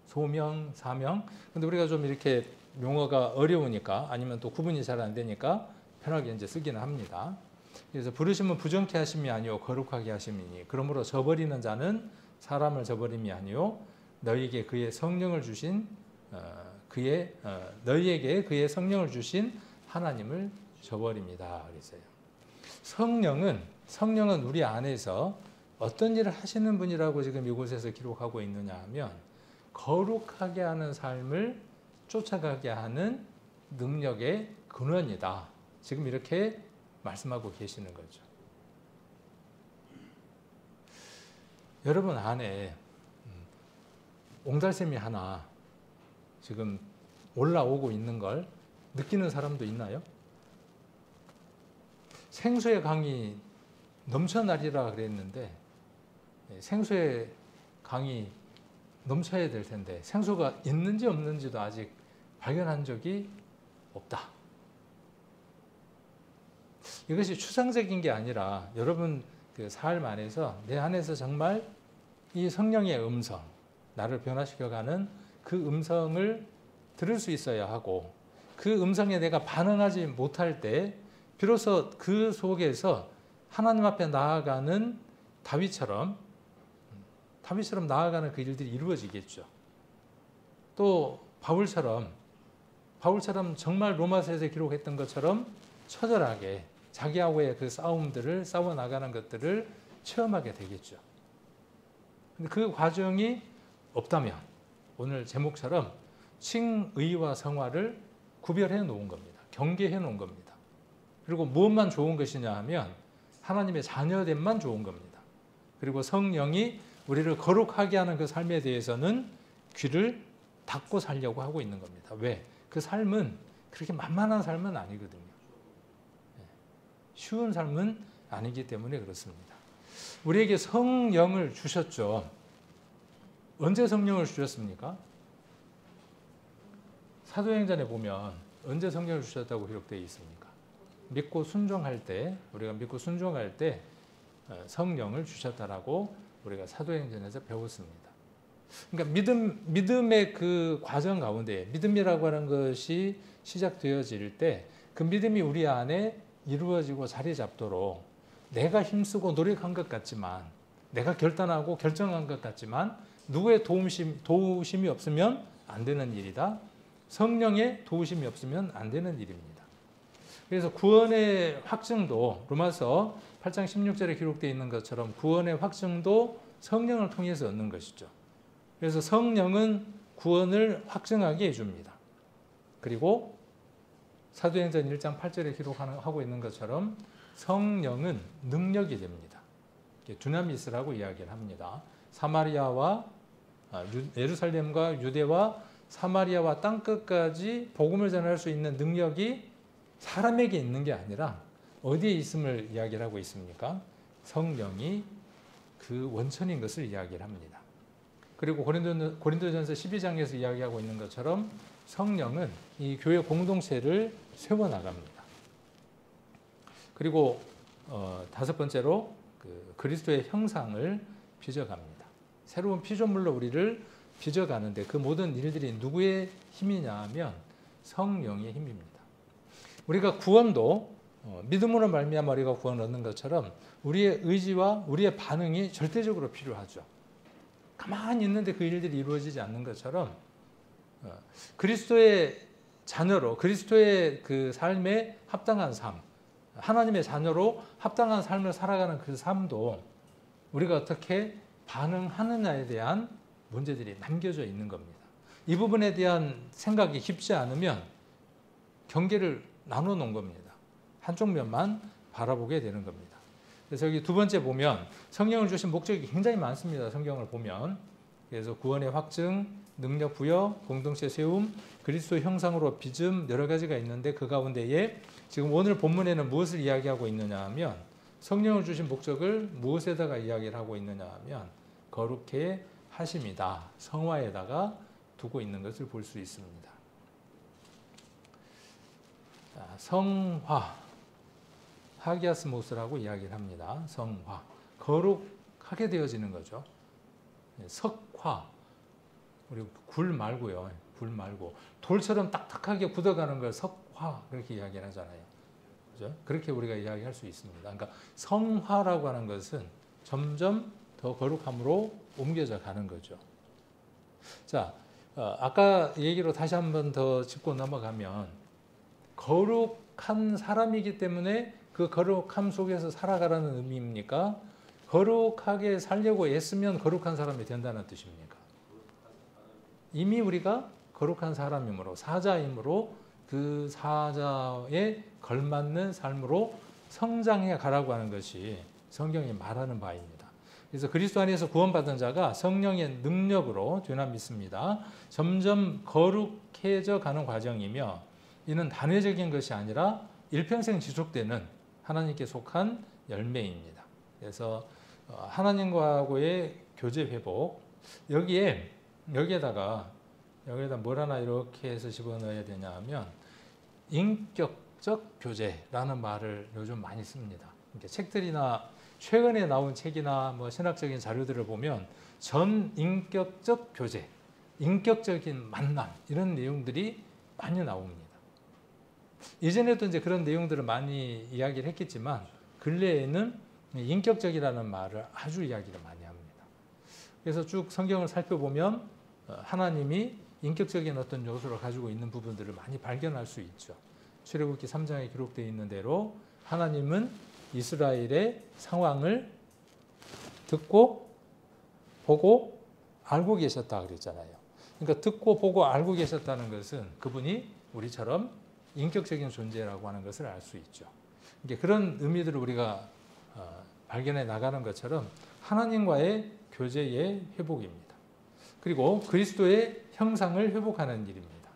A: 소명, 사명. 근데 우리가 좀 이렇게 용어가 어려우니까 아니면 또 구분이 잘 안 되니까 편하게 이제 쓰기는 합니다. 그래서 부르심은 부정케 하심이 아니요 거룩하게 하심이니 그러므로 저버리는 자는 사람을 저버림이 아니요 너희에게 그의 성령을 주신 너희에게 그의 성령을 주신 하나님을 저버립니다. 그랬어요. 성령은 우리 안에서 어떤 일을 하시는 분이라고 지금 이곳에서 기록하고 있느냐 하면 거룩하게 하는 삶을 쫓아가게 하는 능력의 근원이다. 지금 이렇게 말씀하고 계시는 거죠. 여러분 안에 옹달샘이 하나 지금 올라오고 있는 걸 느끼는 사람도 있나요? 생수의 강이 넘쳐나리라 그랬는데 생수의 강이 넘쳐야 될 텐데 생수가 있는지 없는지도 아직 발견한 적이 없다. 이것이 추상적인 게 아니라 여러분 그 삶 안에서 내 안에서 정말 이 성령의 음성, 나를 변화시켜가는 그 음성을 들을 수 있어야 하고 그 음성에 내가 반응하지 못할 때 비로소 그 속에서 하나님 앞에 나아가는 다윗처럼 나아가는 그 일들이 이루어지겠죠. 또 바울처럼 정말 로마서에서 기록했던 것처럼 처절하게 자기하고의 그 싸움들을 싸워 나가는 것들을 체험하게 되겠죠. 근데 그 과정이 없다면 오늘 제목처럼 칭의와 성화를 구별해 놓은 겁니다. 경계해 놓은 겁니다. 그리고 무엇만 좋은 것이냐 하면 하나님의 자녀됨만 좋은 겁니다. 그리고 성령이 우리를 거룩하게 하는 그 삶에 대해서는 귀를 닫고 살려고 하고 있는 겁니다. 왜? 그 삶은 그렇게 만만한 삶은 아니거든요. 쉬운 삶은 아니기 때문에 그렇습니다. 우리에게 성령을 주셨죠. 언제 성령을 주셨습니까? 사도행전에 보면 언제 성령을 주셨다고 기록되어 있습니까? 믿고 순종할 때, 우리가 믿고 순종할 때 성령을 주셨다라고 우리가 사도행전에서 배웠습니다. 그러니까 믿음의 그 과정 가운데 믿음이라고 하는 것이 시작되어질 때 그 믿음이 우리 안에 이루어지고 자리 잡도록 내가 힘쓰고 노력한 것 같지만, 내가 결단하고 결정한 것 같지만 누구의 도우심이 없으면 안 되는 일이다. 성령의 도우심이 없으면 안 되는 일입니다. 그래서 구원의 확증도 로마서 8장 16절에 기록되어 있는 것처럼 구원의 확증도 성령을 통해서 얻는 것이죠. 그래서 성령은 구원을 확증하게 해줍니다. 그리고 사도행전 1장 8절에 기록하고 있는 것처럼 성령은 능력이 됩니다. 두나미스라고 이야기를 합니다. 사마리아와 예루살렘과 유대와 사마리아와 땅끝까지 복음을 전할 수 있는 능력이 사람에게 있는 게 아니라 어디에 있음을 이야기를 하고 있습니까? 성령이 그 원천인 것을 이야기를 합니다. 그리고 고린도전서 12장에서 이야기하고 있는 것처럼 성령은 이 교회 공동체를 세워나갑니다. 그리고 다섯 번째로 그리스도의 형상을 빚어갑니다. 새로운 피조물로 우리를 빚어가는데 그 모든 일들이 누구의 힘이냐 하면 성령의 힘입니다. 우리가 구원도 믿음으로 말미암아 우리가 구원을 얻는 것처럼 우리의 의지와 우리의 반응이 절대적으로 필요하죠. 가만히 있는데 그 일들이 이루어지지 않는 것처럼 그리스도의 자녀로 그리스도의 그 삶에 합당한 삶, 하나님의 자녀로 합당한 삶을 살아가는 그 삶도 우리가 어떻게 반응하느냐에 대한 문제들이 남겨져 있는 겁니다. 이 부분에 대한 생각이 깊지 않으면 경계를 나눠 놓은 겁니다. 한쪽 면만 바라보게 되는 겁니다. 그래서 여기 두 번째 보면 성령을 주신 목적이 굉장히 많습니다. 성경을 보면. 그래서 구원의 확증, 능력 부여, 공동체 세움, 그리스도 형상으로 빚음 여러 가지가 있는데 그 가운데에 지금 오늘 본문에는 무엇을 이야기하고 있느냐 하면 성령을 주신 목적을 무엇에다가 이야기를 하고 있느냐 하면 거룩해 하심이다. 성화에다가 두고 있는 것을 볼 수 있습니다. 성화, 하기아스모스라고 이야기를 합니다. 성화, 거룩하게 되어지는 거죠. 석화, 우리 굴 말고요. 굴 말고 돌처럼 딱딱하게 굳어가는 걸 석화 그렇게 이야기를 하잖아요. 그죠? 그렇게 우리가 이야기할 수 있습니다. 그러니까 성화라고 하는 것은 점점 더 거룩함으로 옮겨져 가는 거죠. 자, 아까 얘기로 다시 한번 더 짚고 넘어가면 거룩한 사람이기 때문에 그 거룩함 속에서 살아가라는 의미입니까? 거룩하게 살려고 애쓰면 거룩한 사람이 된다는 뜻입니까? 이미 우리가 거룩한 사람이므로 사자이므로 그 사자에 걸맞는 삶으로 성장해 가라고 하는 것이 성경이 말하는 바입니다. 그래서 그리스도 안에서 구원받은 자가 성령의 능력으로 되나믿습니다. 점점 거룩해져 가는 과정이며 이는 단회적인 것이 아니라 일평생 지속되는 하나님께 속한 열매입니다. 그래서 하나님과의 교제 회복 여기에다가 뭘 하나 이렇게 해서 집어넣어야 되냐 하면 인격적 교제라는 말을 요즘 많이 씁니다. 그러니까 책들이나 최근에 나온 책이나 뭐 신학적인 자료들을 보면 전인격적 교제, 인격적인 만남 이런 내용들이 많이 나옵니다. 이전에도 이제 그런 내용들을 많이 이야기를 했겠지만 근래에는 인격적이라는 말을 아주 이야기를 많이 합니다. 그래서 쭉 성경을 살펴보면 하나님이 인격적인 어떤 요소를 가지고 있는 부분들을 많이 발견할 수 있죠. 출애굽기 3장에 기록되어 있는 대로 하나님은 이스라엘의 상황을 듣고 보고 알고 계셨다 그랬잖아요. 그러니까 듣고 보고 알고 계셨다는 것은 그분이 우리처럼 인격적인 존재라고 하는 것을 알 수 있죠. 이게 그런 의미들을 우리가 발견해 나가는 것처럼 하나님과의 교제의 회복입니다. 그리고 그리스도의 형상을 회복하는 일입니다.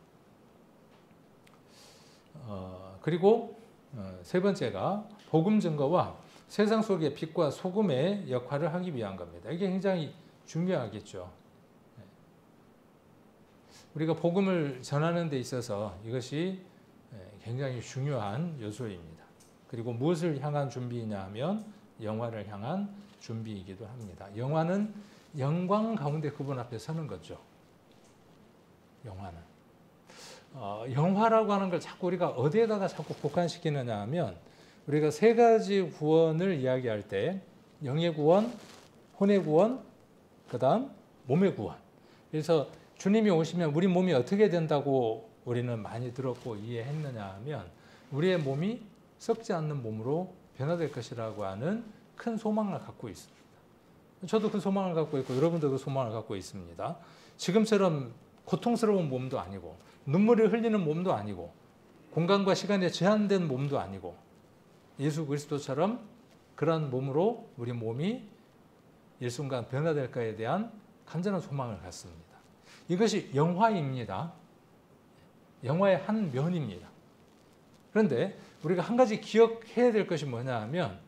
A: 그리고 세 번째가 복음 증거와 세상 속의 빛과 소금의 역할을 하기 위한 겁니다. 이게 굉장히 중요하겠죠. 우리가 복음을 전하는 데 있어서 이것이 굉장히 중요한 요소입니다. 그리고 무엇을 향한 준비이냐 하면 영화를 향한 준비이기도 합니다. 영화는 영광 가운데 그분 앞에 서는 거죠. 영화는. 영화라고 하는 걸 자꾸 우리가 어디에다가 자꾸 국한시키느냐 하면 우리가 세 가지 구원을 이야기할 때 영의 구원, 혼의 구원, 그 다음 몸의 구원. 그래서 주님이 오시면 우리 몸이 어떻게 된다고 우리는 많이 들었고 이해했느냐 하면 우리의 몸이 썩지 않는 몸으로 변화될 것이라고 하는 큰 소망을 갖고 있습니다. 저도 그 소망을 갖고 있고 여러분도 그 소망을 갖고 있습니다. 지금처럼 고통스러운 몸도 아니고 눈물을 흘리는 몸도 아니고 공간과 시간에 제한된 몸도 아니고 예수 그리스도처럼 그러한 몸으로 우리 몸이 일순간 변화될까에 대한 간절한 소망을 갖습니다. 이것이 영화입니다. 영화의 한 면입니다. 그런데 우리가 한 가지 기억해야 될 것이 뭐냐 하면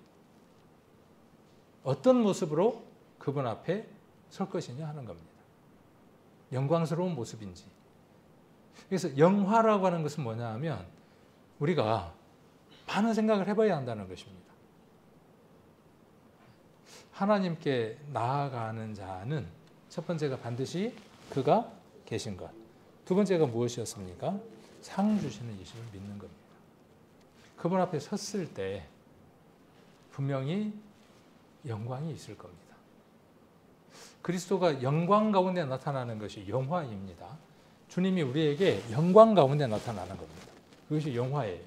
A: 어떤 모습으로 그분 앞에 설 것이냐 하는 겁니다. 영광스러운 모습인지. 그래서 영화라고 하는 것은 뭐냐 하면 우리가 많은 생각을 해봐야 한다는 것입니다. 하나님께 나아가는 자는 첫 번째가 반드시 그가 계신 것. 두 번째가 무엇이었습니까? 상 주시는 이심을 믿는 겁니다. 그분 앞에 섰을 때 분명히 영광이 있을 겁니다. 그리스도가 영광 가운데 나타나는 것이 영화입니다. 주님이 우리에게 영광 가운데 나타나는 겁니다. 그것이 영화예요.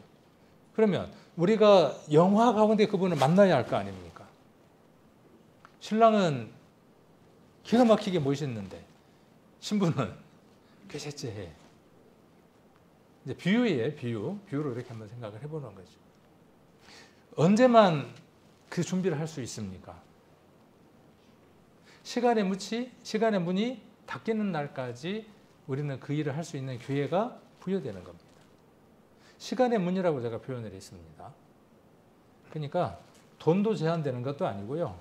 A: 그러면 우리가 영화 가운데 그분을 만나야 할 거 아닙니까? 신랑은 기가 막히게 멋있는데 신부는 괴세죄해. 이제 비유예요, 비유. 비유로 이렇게 한번 생각을 해보는 거죠. 언제만 그 준비를 할 수 있습니까? 시간의 문이 닫히는 날까지 우리는 그 일을 할 수 있는 기회가 부여되는 겁니다. 시간의 문이라고 제가 표현을 했습니다. 그러니까 돈도 제한되는 것도 아니고요.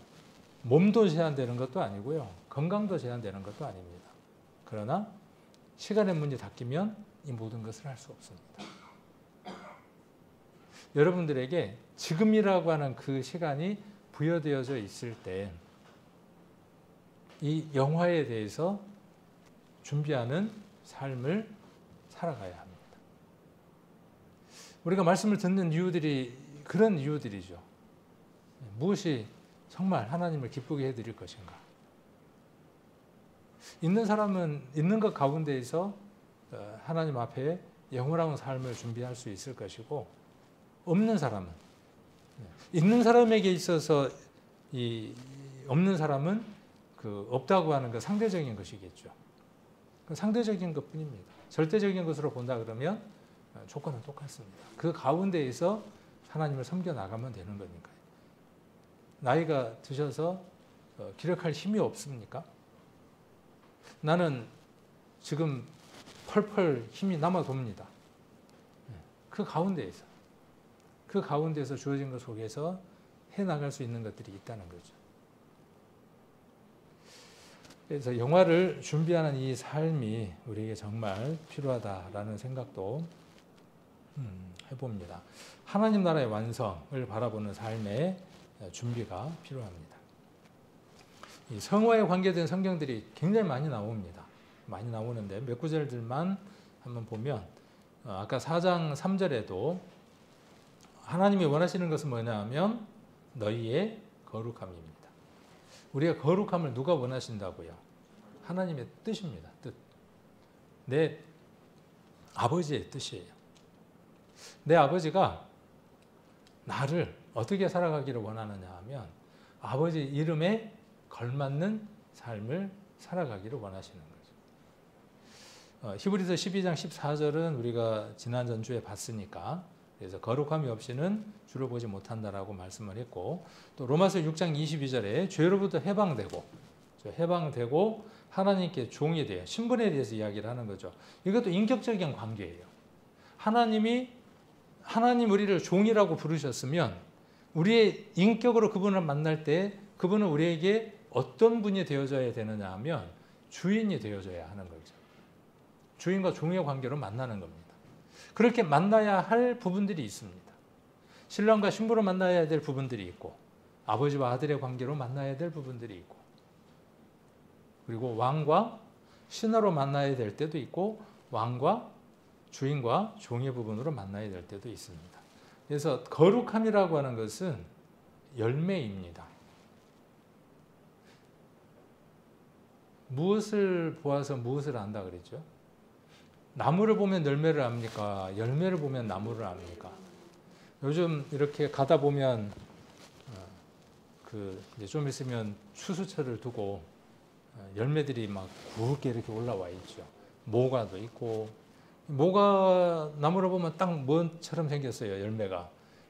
A: 몸도 제한되는 것도 아니고요. 건강도 제한되는 것도 아닙니다. 그러나 시간의 문이 닫히면 이 모든 것을 할 수 없습니다. 여러분들에게 지금이라고 하는 그 시간이 부여되어져 있을 때 이 영화에 대해서 준비하는 삶을 살아가야 합니다. 우리가 말씀을 듣는 이유들이 그런 이유들이죠. 무엇이 정말 하나님을 기쁘게 해드릴 것인가? 있는 사람은 있는 것 가운데에서 하나님 앞에 영원한 삶을 준비할 수 있을 것이고 없는 사람은 있는 사람에게 있어서 이 없는 사람은 그 없다고 하는 것 상대적인 것이겠죠. 상대적인 것뿐입니다. 절대적인 것으로 본다 그러면 조건은 똑같습니다. 그 가운데에서 하나님을 섬겨 나가면 되는 거니까요. 나이가 드셔서 기력할 힘이 없습니까? 나는 지금 펄펄 힘이 남아 돕니다. 그 가운데에서 주어진 것 속에서 해나갈 수 있는 것들이 있다는 거죠. 그래서 영화를 준비하는 이 삶이 우리에게 정말 필요하다라는 생각도 해봅니다. 하나님 나라의 완성을 바라보는 삶의 준비가 필요합니다. 이 성화에 관계된 성경들이 굉장히 많이 나옵니다. 많이 나오는데 몇 구절들만 한번 보면 아까 4장 3절에도 하나님이 원하시는 것은 뭐냐 하면 너희의 거룩함입니다. 우리가 거룩함을 누가 원하신다고요? 하나님의 뜻입니다. 뜻. 내 아버지의 뜻이에요. 내 아버지가 나를 어떻게 살아가기를 원하느냐 하면 아버지 이름에 걸맞는 삶을 살아가기를 원하시는 거죠. 히브리서 12장 14절은 우리가 지난 전주에 봤으니까 그래서 거룩함이 없이는 주를 보지 못한다라고 말씀을 했고 또 로마서 6장 22절에 죄로부터 해방되고 하나님께 종이 돼요. 신분에 대해서 이야기를 하는 거죠. 이것도 인격적인 관계예요. 하나님 우리를 종이라고 부르셨으면 우리의 인격으로 그분을 만날 때 그분은 우리에게 어떤 분이 되어져야 되느냐 하면 주인이 되어져야 하는 거죠. 주인과 종의 관계로 만나는 겁니다. 그렇게 만나야 할 부분들이 있습니다. 신랑과 신부로 만나야 될 부분들이 있고 아버지와 아들의 관계로 만나야 될 부분들이 있고 그리고 왕과 신하로 만나야 될 때도 있고 왕과 주인과 종의 부분으로 만나야 될 때도 있습니다. 그래서 거룩함이라고 하는 것은 열매입니다. 무엇을 보아서 무엇을 안다 그랬죠? 나무를 보면 열매를 압니까? 열매를 보면 나무를 압니까? 요즘 이렇게 가다 보면 이제 좀 있으면 추수철을 두고 열매들이 막 굵게 이렇게 올라와 있죠. 모과도 있고 모과 나무를 보면 딱 뭐처럼 생겼어요. 열매가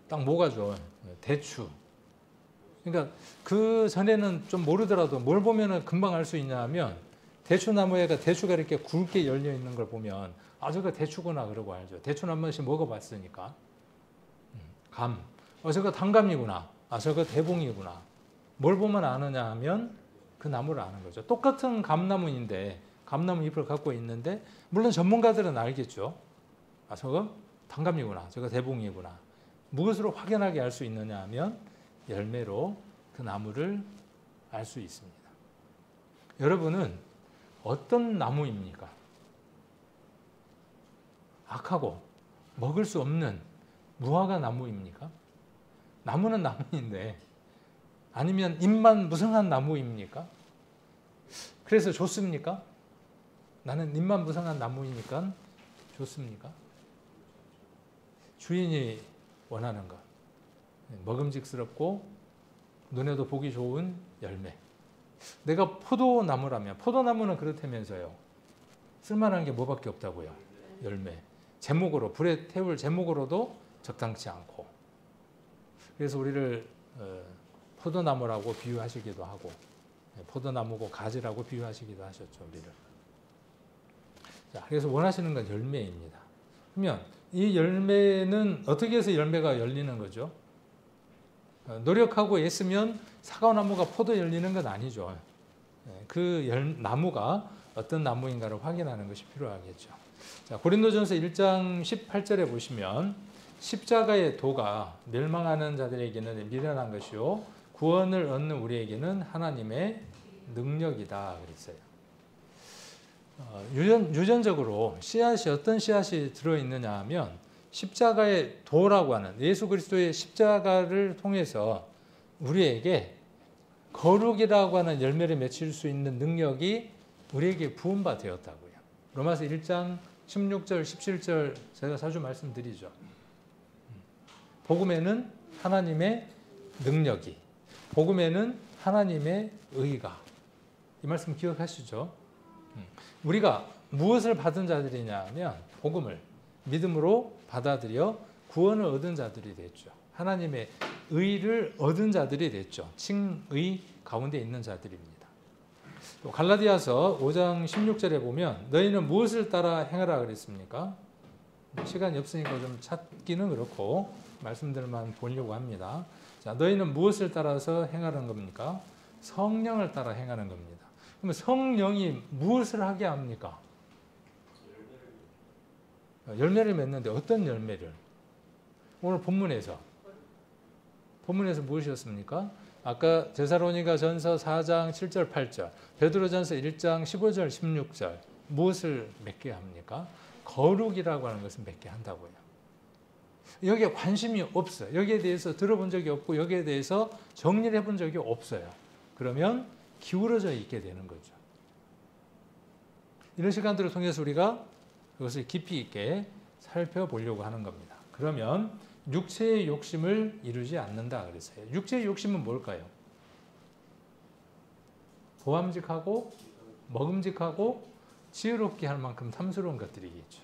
A: 딱 모과죠. 대추. 그러니까 그 전에는 좀 모르더라도 뭘 보면은 금방 알 수 있냐 하면 대추나무에가 대추가 이렇게 굵게 열려 있는 걸 보면 아 저거 대추구나 그러고 알죠. 대추는 한 번씩 먹어봤으니까. 감. 저거 단감이구나. 저거 대봉이구나. 뭘 보면 아느냐 하면 그 나무를 아는 거죠. 똑같은 감나무인데 감나무 잎을 갖고 있는데 물론 전문가들은 알겠죠. 저거 단감이구나. 저거 대봉이구나. 무엇으로 확연하게 알 수 있느냐 하면 열매로 그 나무를 알 수 있습니다. 여러분은 어떤 나무입니까? 악하고 먹을 수 없는 무화과 나무입니까? 나무는 나무인데 아니면 잎만 무성한 나무입니까? 그래서 좋습니까? 나는 잎만 무성한 나무이니까 좋습니까? 주인이 원하는 것, 먹음직스럽고 눈에도 보기 좋은 열매. 내가 포도나무라면 포도나무는 그렇다면서요. 쓸만한 게 뭐밖에 없다고요. 열매. 제목으로 불에 태울 제목으로도 적당치 않고. 그래서 우리를 포도나무라고 비유하시기도 하고 포도나무고 가지라고 비유하시기도 하셨죠. 우리를. 자, 그래서 원하시는 건 열매입니다. 그러면 이 열매는 어떻게 해서 열매가 열리는 거죠? 노력하고 애쓰면 사과나무가 포도 열리는 건 아니죠. 그 나무가 어떤 나무인가를 확인하는 것이 필요하겠죠. 자, 고린도전서 1장 18절에 보시면 십자가의 도가 멸망하는 자들에게는 미련한 것이요 구원을 얻는 우리에게는 하나님의 능력이다 그랬어요. 유전적으로 씨앗이 어떤 씨앗이 들어있느냐 하면 십자가의 도라고 하는 예수 그리스도의 십자가를 통해서 우리에게 거룩이라고 하는 열매를 맺힐 수 있는 능력이 우리에게 부음바 되었다고요. 로마서 1장 16절 17절 제가 자주 말씀드리죠. 복음에는 하나님의 능력이 복음에는 하나님의 의가 이 말씀 기억하시죠? 우리가 무엇을 받은 자들이냐 하면 복음을 믿음으로 받아들여 구원을 얻은 자들이 됐죠. 하나님의 의를 얻은 자들이 됐죠. 칭의 가운데 있는 자들입니다. 또 갈라디아서 5장 16절에 보면 너희는 무엇을 따라 행하라 그랬습니까? 시간이 없으니까 좀 찾기는 그렇고 말씀들만 보려고 합니다. 자, 너희는 무엇을 따라서 행하는 겁니까? 성령을 따라 행하는 겁니다. 그러면 성령이 무엇을 하게 합니까? 열매를 맺는데 어떤 열매를? 오늘 본문에서 무엇이었습니까? 아까 데살로니가 전서 4장 7절 8절 베드로전서 1장 15절 16절 무엇을 맺게 합니까? 거룩이라고 하는 것을 맺게 한다고요. 여기에 관심이 없어요. 여기에 대해서 들어본 적이 없고 여기에 대해서 정리를 해본 적이 없어요. 그러면 기울어져 있게 되는 거죠. 이런 시간들을 통해서 우리가 그것을 깊이 있게 살펴보려고 하는 겁니다. 그러면 육체의 욕심을 이루지 않는다 그랬어요. 육체의 욕심은 뭘까요? 보암직하고 먹음직하고 지혜롭게 할 만큼 탐스러운 것들이겠죠.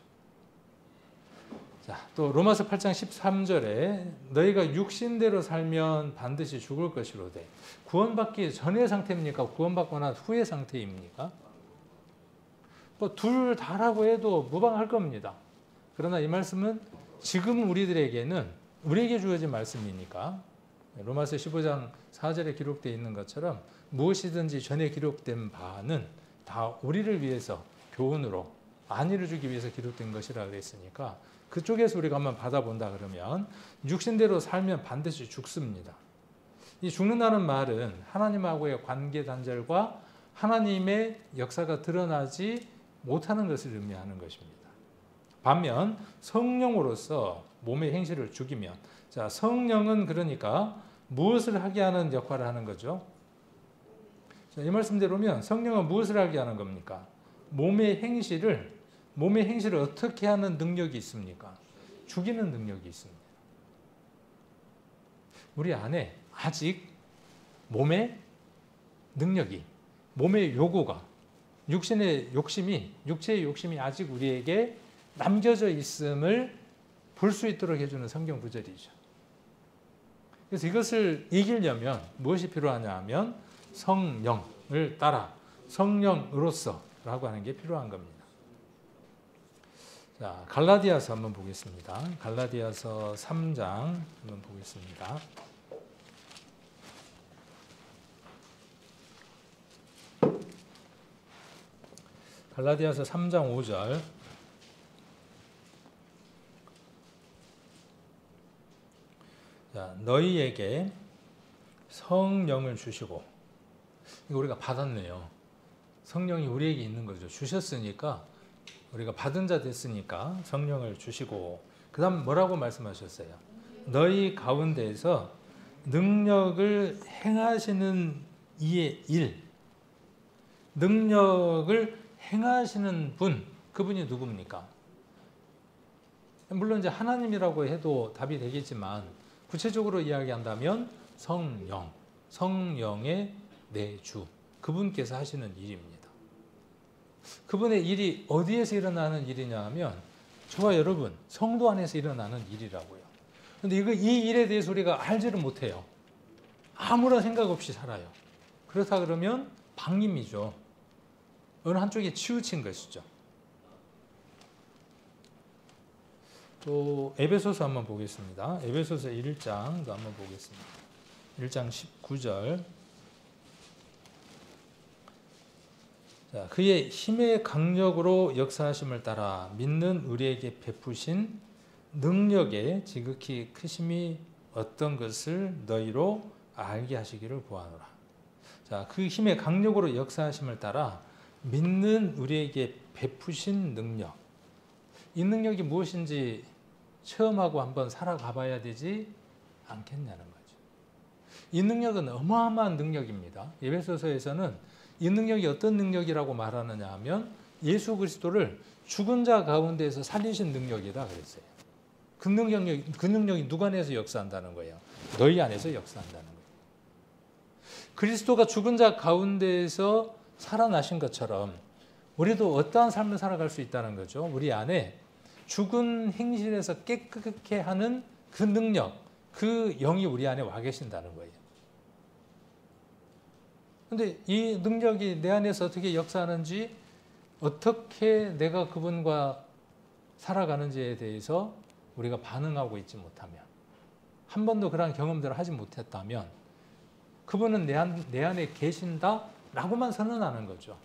A: 자, 또 로마서 8장 13절에 너희가 육신대로 살면 반드시 죽을 것이로되 구원받기 전의 상태입니까? 구원받고 난 후의 상태입니까? 뭐 둘 다라고 해도 무방할 겁니다. 그러나 이 말씀은 지금 우리에게 주어진 말씀이니까 로마서 15장 4절에 기록되어 있는 것처럼 무엇이든지 전에 기록된 바는 다 우리를 위해서 교훈으로 안위를 주기 위해서 기록된 것이라 그랬으니까 그쪽에서 우리가 한번 받아본다 그러면 육신대로 살면 반드시 죽습니다. 이 죽는다는 말은 하나님하고의 관계 단절과 하나님의 역사가 드러나지 못하는 것을 의미하는 것입니다. 반면 성령으로서 몸의 행실을 죽이면, 자, 성령은 그러니까 무엇을 하게 하는 역할을 하는 거죠? 자, 이 말씀대로면 성령은 무엇을 하게 하는 겁니까? 몸의 행실을 어떻게 하는 능력이 있습니까? 죽이는 능력이 있습니다. 우리 안에 아직 몸의 능력이, 몸의 요구가, 육체의 욕심이 아직 우리에게 남겨져 있음을 볼 수 있도록 해주는 성경 구절이죠. 그래서 이것을 이기려면 무엇이 필요하냐 하면 성령을 따라 성령으로서라고 하는 게 필요한 겁니다. 자, 갈라디아서 한번 보겠습니다. 갈라디아서 3장 한번 보겠습니다. 갈라디아서 3장 5절. 자, 너희에게 성령을 주시고, 이거 우리가 받았네요. 성령이 우리에게 있는 거죠. 주셨으니까 우리가 받은 자 됐으니까 성령을 주시고, 그 다음 뭐라고 말씀하셨어요? 너희 가운데에서 능력을 행하시는 이의 일, 능력을 행하시는 분, 그분이 누굽니까? 물론 이제 하나님이라고 해도 답이 되겠지만 구체적으로 이야기한다면 성령의 내주, 그분께서 하시는 일입니다. 그분의 일이 어디에서 일어나는 일이냐 하면 저와 여러분 성도 안에서 일어나는 일이라고요. 그런데 이 일에 대해서 우리가 알지를 못해요. 아무런 생각 없이 살아요. 그렇다 그러면 방임이죠. 어느 한쪽에 치우친 것이죠. 또 에베소서 한번 보겠습니다. 에베소서 1장도 한번 보겠습니다. 1장 19절. 자, 그의 힘의 강력으로 역사하심을 따라 믿는 우리에게 베푸신 능력의 지극히 크심이 어떤 것을 너희로 알게 하시기를 구하노라. 자, 그 힘의 강력으로 역사하심을 따라 믿는 우리에게 베푸신 능력. 이 능력이 무엇인지 체험하고 한번 살아가 봐야 되지 않겠냐는 거죠. 이 능력은 어마어마한 능력입니다. 에베소서에서는 이 능력이 어떤 능력이라고 말하느냐 하면 예수 그리스도를 죽은 자 가운데에서 살리신 능력이다 그랬어요. 그 능력이 누구 안에서 역사한다는 거예요? 너희 안에서 역사한다는 거예요. 그리스도가 죽은 자 가운데에서 살아나신 것처럼 우리도 어떠한 삶을 살아갈 수 있다는 거죠. 우리 안에 죽은 행실에서 깨끗하게 하는 그 능력, 그 영이 우리 안에 와 계신다는 거예요. 그런데 이 능력이 내 안에서 어떻게 역사하는지, 어떻게 내가 그분과 살아가는지에 대해서 우리가 반응하고 있지 못하면, 한 번도 그러한 경험들을 하지 못했다면 그분은 내 안에 계신다라고만 선언하는 거죠.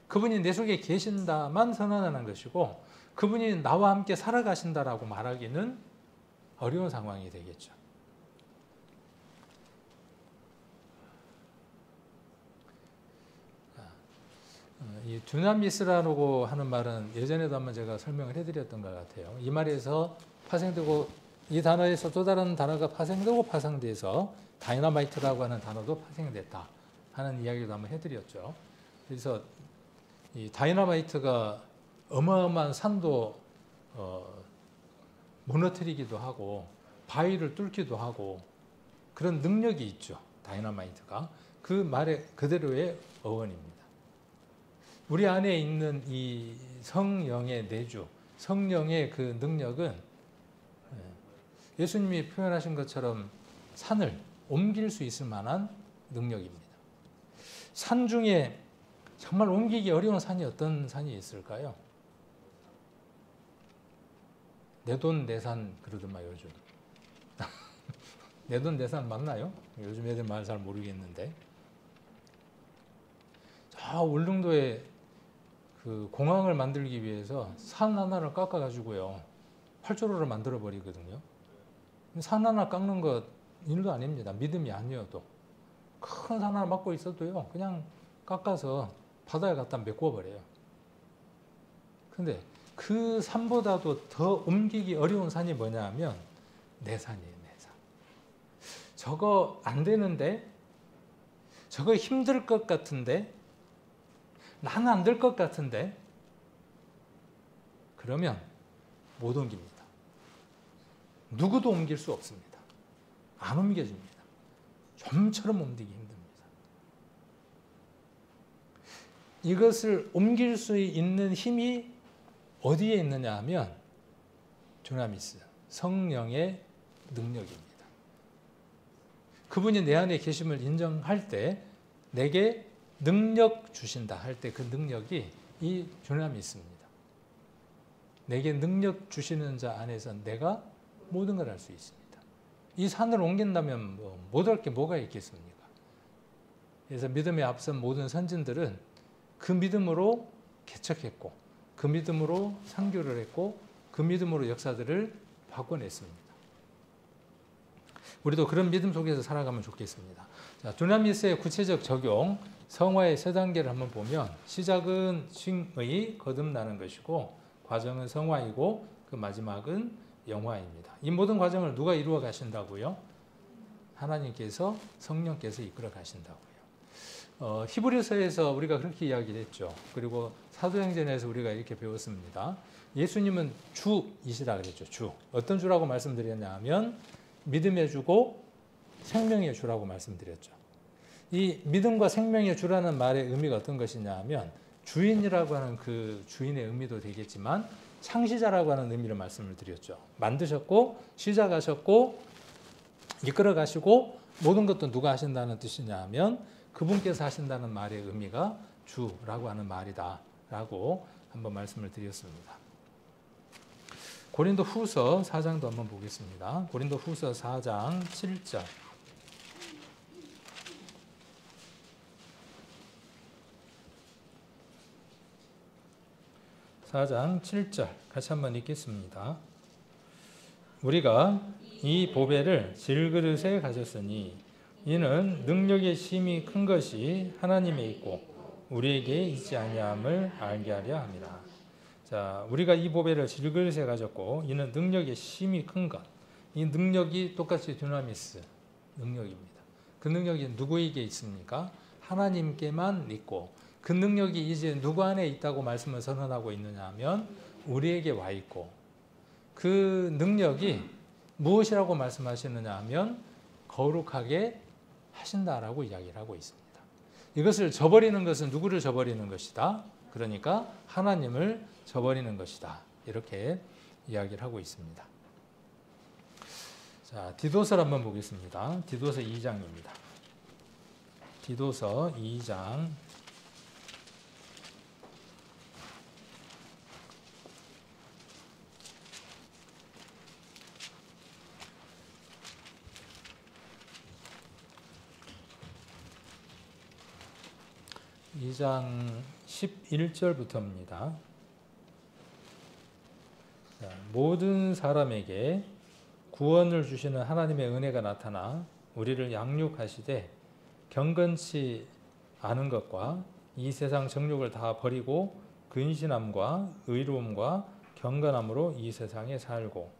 A: 그분이 내 속에 계신다만 선언하는 것이고 그분이 나와 함께 살아가신다라고 말하기는 어려운 상황이 되겠죠. 이 두나미스라고 하는 말은 예전에도 한번 제가 설명을 해드렸던 것 같아요. 이 말에서 파생되고, 이 단어에서 또 다른 단어가 파생되고 파생돼서 다이너마이트라고 하는 단어도 파생됐다 하는 이야기도 한번 해드렸죠. 그래서 이 다이너마이트가 어마어마한 산도 무너뜨리기도 하고 바위를 뚫기도 하고 그런 능력이 있죠. 다이너마이트가. 그 말의 그대로의 어원입니다. 우리 안에 있는 이 성령의 내주, 성령의 그 능력은 예수님이 표현하신 것처럼 산을 옮길 수 있을 만한 능력입니다. 산 중에 정말 옮기기 어려운 산이 어떤 산이 있을까요? 내돈내산 그러더만 요즘. 내돈내산 맞나요? 요즘 애들 말 잘 모르겠는데. 저 울릉도에 그 공항을 만들기 위해서 산 하나를 깎아가지고요. 활주로를 만들어 버리거든요. 산 하나 깎는 것 일도 아닙니다. 믿음이 아니어도. 큰 산 하나 막고 있어도요. 그냥 깎아서 바다에 갖다 메꿔버려요. 근데 그 산보다도 더 옮기기 어려운 산이 뭐냐 하면 내 산이에요. 내 산. 저거 안 되는데? 저거 힘들 것 같은데? 나는 안 될 것 같은데? 그러면 못 옮깁니다. 누구도 옮길 수 없습니다. 안 옮겨집니다. 좀처럼 옮기기 힘듭니다. 이것을 옮길 수 있는 힘이 어디에 있느냐 하면 두나미스, 성령의 능력입니다. 그분이 내 안에 계심을 인정할 때 내게 능력 주신다 할 때 그 능력이 이 두나미스입니다. 내게 능력 주시는 자 안에서 내가 모든 걸 할 수 있습니다. 이 산을 옮긴다면 못할 게 뭐가 있겠습니까? 그래서 믿음에 앞선 모든 선진들은 그 믿음으로 개척했고 그 믿음으로 선교를 했고 그 믿음으로 역사들을 바꿔냈습니다. 우리도 그런 믿음 속에서 살아가면 좋겠습니다. 자, 두나미스의 구체적 적용, 성화의 세 단계를 한번 보면 시작은 칭의, 거듭나는 것이고 과정은 성화이고 그 마지막은 영화입니다. 이 모든 과정을 누가 이루어 가신다고요? 하나님께서 성령께서 이끌어 가신다고요. 히브리서에서 우리가 그렇게 이야기를 했죠. 그리고 사도행전에서 우리가 이렇게 배웠습니다. 예수님은 주이시라 그랬죠. 주. 어떤 주라고 말씀드렸냐 하면 믿음의 주고 생명의 주라고 말씀드렸죠. 이 믿음과 생명의 주라는 말의 의미가 어떤 것이냐 하면 주인이라고 하는 그 주인의 의미도 되겠지만 창시자라고 하는 의미를 말씀을 드렸죠. 만드셨고 시작하셨고 이끌어 가시고 모든 것도 누가 하신다는 뜻이냐 하면 그분께서 하신다는 말의 의미가 주라고 하는 말이다라고 한번 말씀을 드렸습니다. 고린도 후서 4장도 한번 보겠습니다. 고린도 후서 4장 7절. 4장 7절 같이 한번 읽겠습니다. 우리가 이 보배를 질그릇에 가졌으니 이는 능력의 힘이 큰 것이 하나님에 있고 우리에게 있지 아니함을 알게 하려 함이라. 자, 우리가 이 보배를 질그릇에 가졌고 이는 능력의 힘이 큰 것. 이 능력이 똑같이 두나미스 능력입니다. 그 능력이 누구에게 있습니까? 하나님께만 있고 그 능력이 이제 누구 안에 있다고 말씀을 선언하고 있느냐 하면 우리에게 와 있고 그 능력이 무엇이라고 말씀하시느냐 하면 거룩하게 하신다라고 이야기를 하고 있습니다. 이것을 저버리는 것은 누구를 저버리는 것이다? 그러니까 하나님을 저버리는 것이다. 이렇게 이야기를 하고 있습니다. 자, 디도서를 한번 보겠습니다. 디도서 2장입니다. 디도서 2장 2장 11절부터입니다. 모든 사람에게 구원을 주시는 하나님의 은혜가 나타나 우리를 양육하시되 경건치 않은 것과 이 세상 정욕을 다 버리고 근신함과 의로움과 경건함으로 이 세상에 살고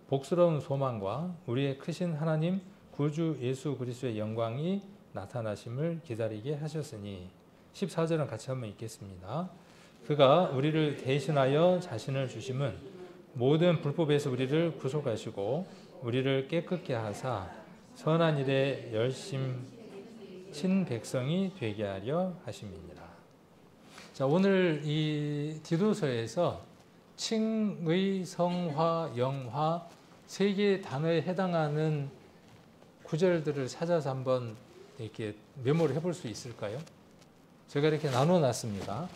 A: 복스러운 소망과 우리의 크신 하나님 구주 예수 그리스도의 영광이 나타나심을 기다리게 하셨으니 14절은 같이 한번 읽겠습니다. 그가 우리를 대신하여 자신을 주심은 모든 불법에서 우리를 구속하시고 우리를 깨끗게 하사 선한 일에 열심친 백성이 되게 하려 하심이니라. 자, 오늘 이 디도서에서 칭의, 성화, 영화 세 개의 단어에 해당하는 구절들을 찾아서 한번 이렇게 메모를 해볼 수 있을까요? 제가 이렇게 나눠놨습니다.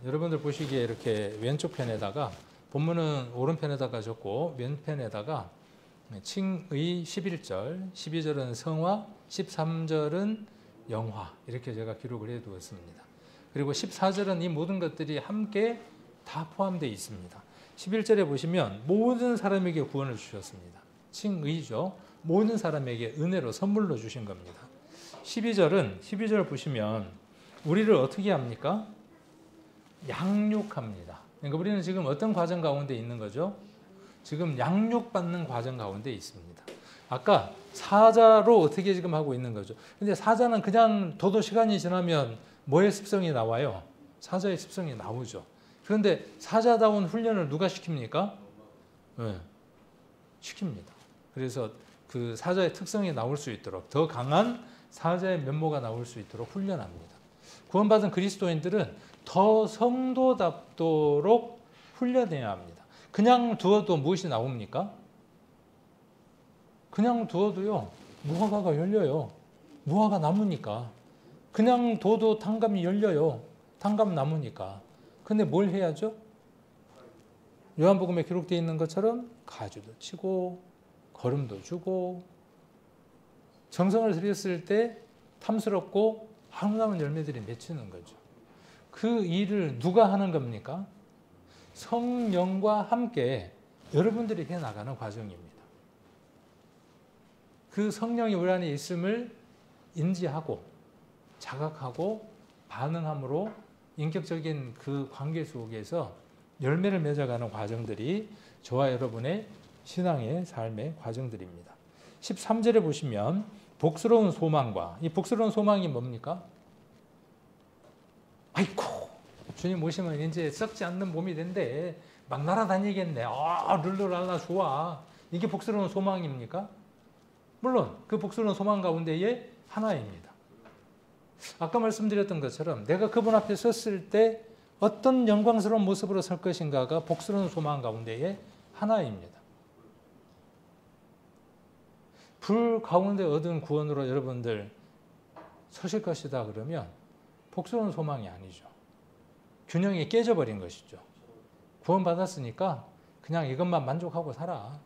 A: 여러분들 보시기에 이렇게 왼쪽 편에다가 본문은 오른편에다가 적고 왼편에다가 칭의 11절, 12절은 성화, 13절은 영화 이렇게 제가 기록을 해두었습니다. 그리고 14절은 이 모든 것들이 함께 다 포함되어 있습니다. 11절에 보시면 모든 사람에게 구원을 주셨습니다. 칭의죠. 모든 사람에게 은혜로 선물로 주신 겁니다. 12절 보시면 우리를 어떻게 합니까? 양육합니다. 그러니까 우리는 지금 어떤 과정 가운데 있는 거죠? 지금 양육받는 과정 가운데 있습니다. 아까 사자로 어떻게 지금 하고 있는 거죠? 근데 사자는 그냥 둬도 시간이 지나면 뭐의 습성이 나와요? 사자의 습성이 나오죠. 그런데 사자다운 훈련을 누가 시킵니까? 네, 시킵니다. 그래서 그 사자의 특성이 나올 수 있도록 더 강한 사자의 면모가 나올 수 있도록 훈련합니다. 구원받은 그리스도인들은 더 성도답도록 훈련해야 합니다. 그냥 두어도 무엇이 나옵니까? 그냥 두어도요, 무화과가 열려요. 무화과 나무니까. 그냥 둬도 단감이 열려요. 단감 나무니까. 근데 뭘 해야죠? 요한복음에 기록되어 있는 것처럼 가지도 치고 거름도 주고 정성을 들였을 때 탐스럽고 아름다운 열매들이 맺히는 거죠. 그 일을 누가 하는 겁니까? 성령과 함께 여러분들이 해나가는 과정입니다. 그 성령이 우리 안에 있음을 인지하고 자각하고 반응함으로 인격적인 그 관계 속에서 열매를 맺어가는 과정들이 저와 여러분의 신앙의 삶의 과정들입니다. 13절에 보시면 복스러운 소망과 이 복스러운 소망이 뭡니까? 아이고 주님 오시면 이제 썩지 않는 몸이 된대. 막 날아다니겠네. 룰루랄라 좋아. 이게 복스러운 소망입니까? 물론 그 복스러운 소망 가운데에 하나입니다. 아까 말씀드렸던 것처럼 내가 그분 앞에 섰을 때 어떤 영광스러운 모습으로 설 것인가가 복스러운 소망 가운데에 하나입니다. 불 가운데 얻은 구원으로 여러분들 서실 것이다 그러면 복스러운 소망이 아니죠. 균형이 깨져버린 것이죠. 구원받았으니까 그냥 이것만 만족하고 살아.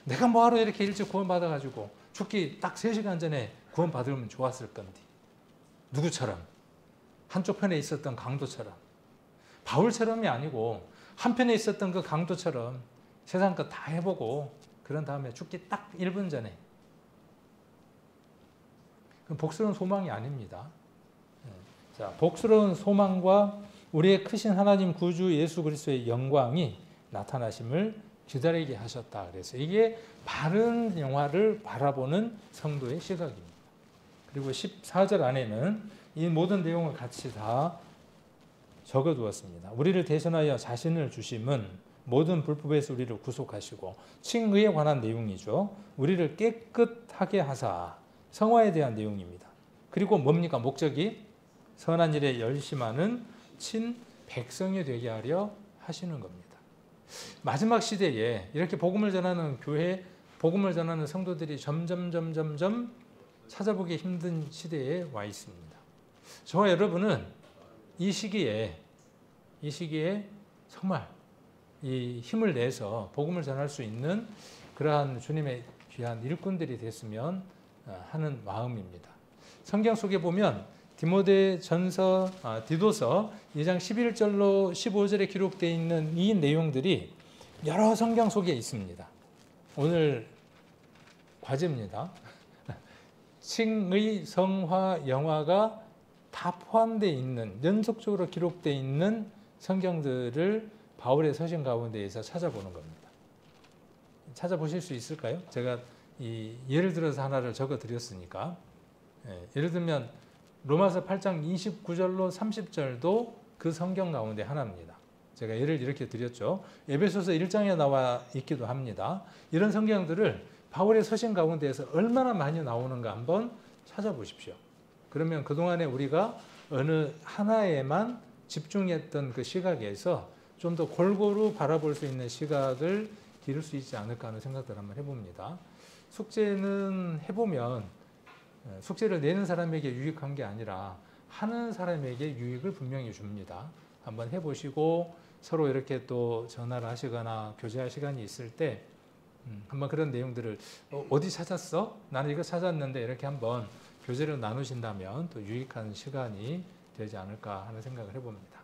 A: 내가 뭐하러 이렇게 일찍 구원받아가지고 죽기 딱 3시간 전에 구원받으면 좋았을 건데. 누구처럼? 한쪽 편에 있었던 강도처럼. 바울처럼이 아니고 한편에 있었던 그 강도처럼 세상 것 다 해보고 그런 다음에 죽기 딱 1분 전에. 그건 복스러운 소망이 아닙니다. 자, 복스러운 소망과 우리의 크신 하나님 구주 예수 그리스도의 영광이 나타나심을 기다리게 하셨다. 그래서 이게 바른 영화를 바라보는 성도의 시각입니다. 그리고 14절 안에는 이 모든 내용을 같이 다 적어두었습니다. 우리를 대신하여 자신을 주심은 모든 불법에서 우리를 구속하시고 칭의에 관한 내용이죠. 우리를 깨끗하게 하사 성화에 대한 내용입니다. 그리고 뭡니까? 목적이 선한 일에 열심하는 친 백성이 되게 하려 하시는 겁니다. 마지막 시대에 이렇게 복음을 전하는 교회, 복음을 전하는 성도들이 점점 찾아보기 힘든 시대에 와 있습니다. 저와 여러분은 이 시기에 정말 이 힘을 내서 복음을 전할 수 있는 그러한 주님의 귀한 일꾼들이 됐으면 하는 마음입니다. 성경 속에 보면 디도서 2장 11절로 15절에 기록되어 있는 이 내용들이 여러 성경 속에 있습니다. 오늘 과제입니다. 칭의, 성화, 영화가 다 포함되어 있는 연속적으로 기록되어 있는 성경들을 바울의 서신 가운데에서 찾아보는 겁니다. 찾아보실 수 있을까요? 제가 예를 들어서 하나를 적어드렸으니까 예를 들면 로마서 8장 29절로 30절도 그 성경 가운데 하나입니다. 제가 예를 이렇게 드렸죠. 에베소서 1장에 나와 있기도 합니다. 이런 성경들을 바울의 서신 가운데에서 얼마나 많이 나오는가 한번 찾아보십시오. 그러면 그동안에 우리가 어느 하나에만 집중했던 그 시각에서 좀 더 골고루 바라볼 수 있는 시각을 기를 수 있지 않을까 하는 생각들을 한번 해봅니다. 숙제는 해보면 숙제를 내는 사람에게 유익한 게 아니라 하는 사람에게 유익을 분명히 줍니다. 한번 해보시고 서로 이렇게 또 전화를 하시거나 교제할 시간이 있을 때 한번 그런 내용들을 어디 찾았어? 나는 이거 찾았는데 이렇게 한번 교제를 나누신다면 또 유익한 시간이 되지 않을까 하는 생각을 해봅니다.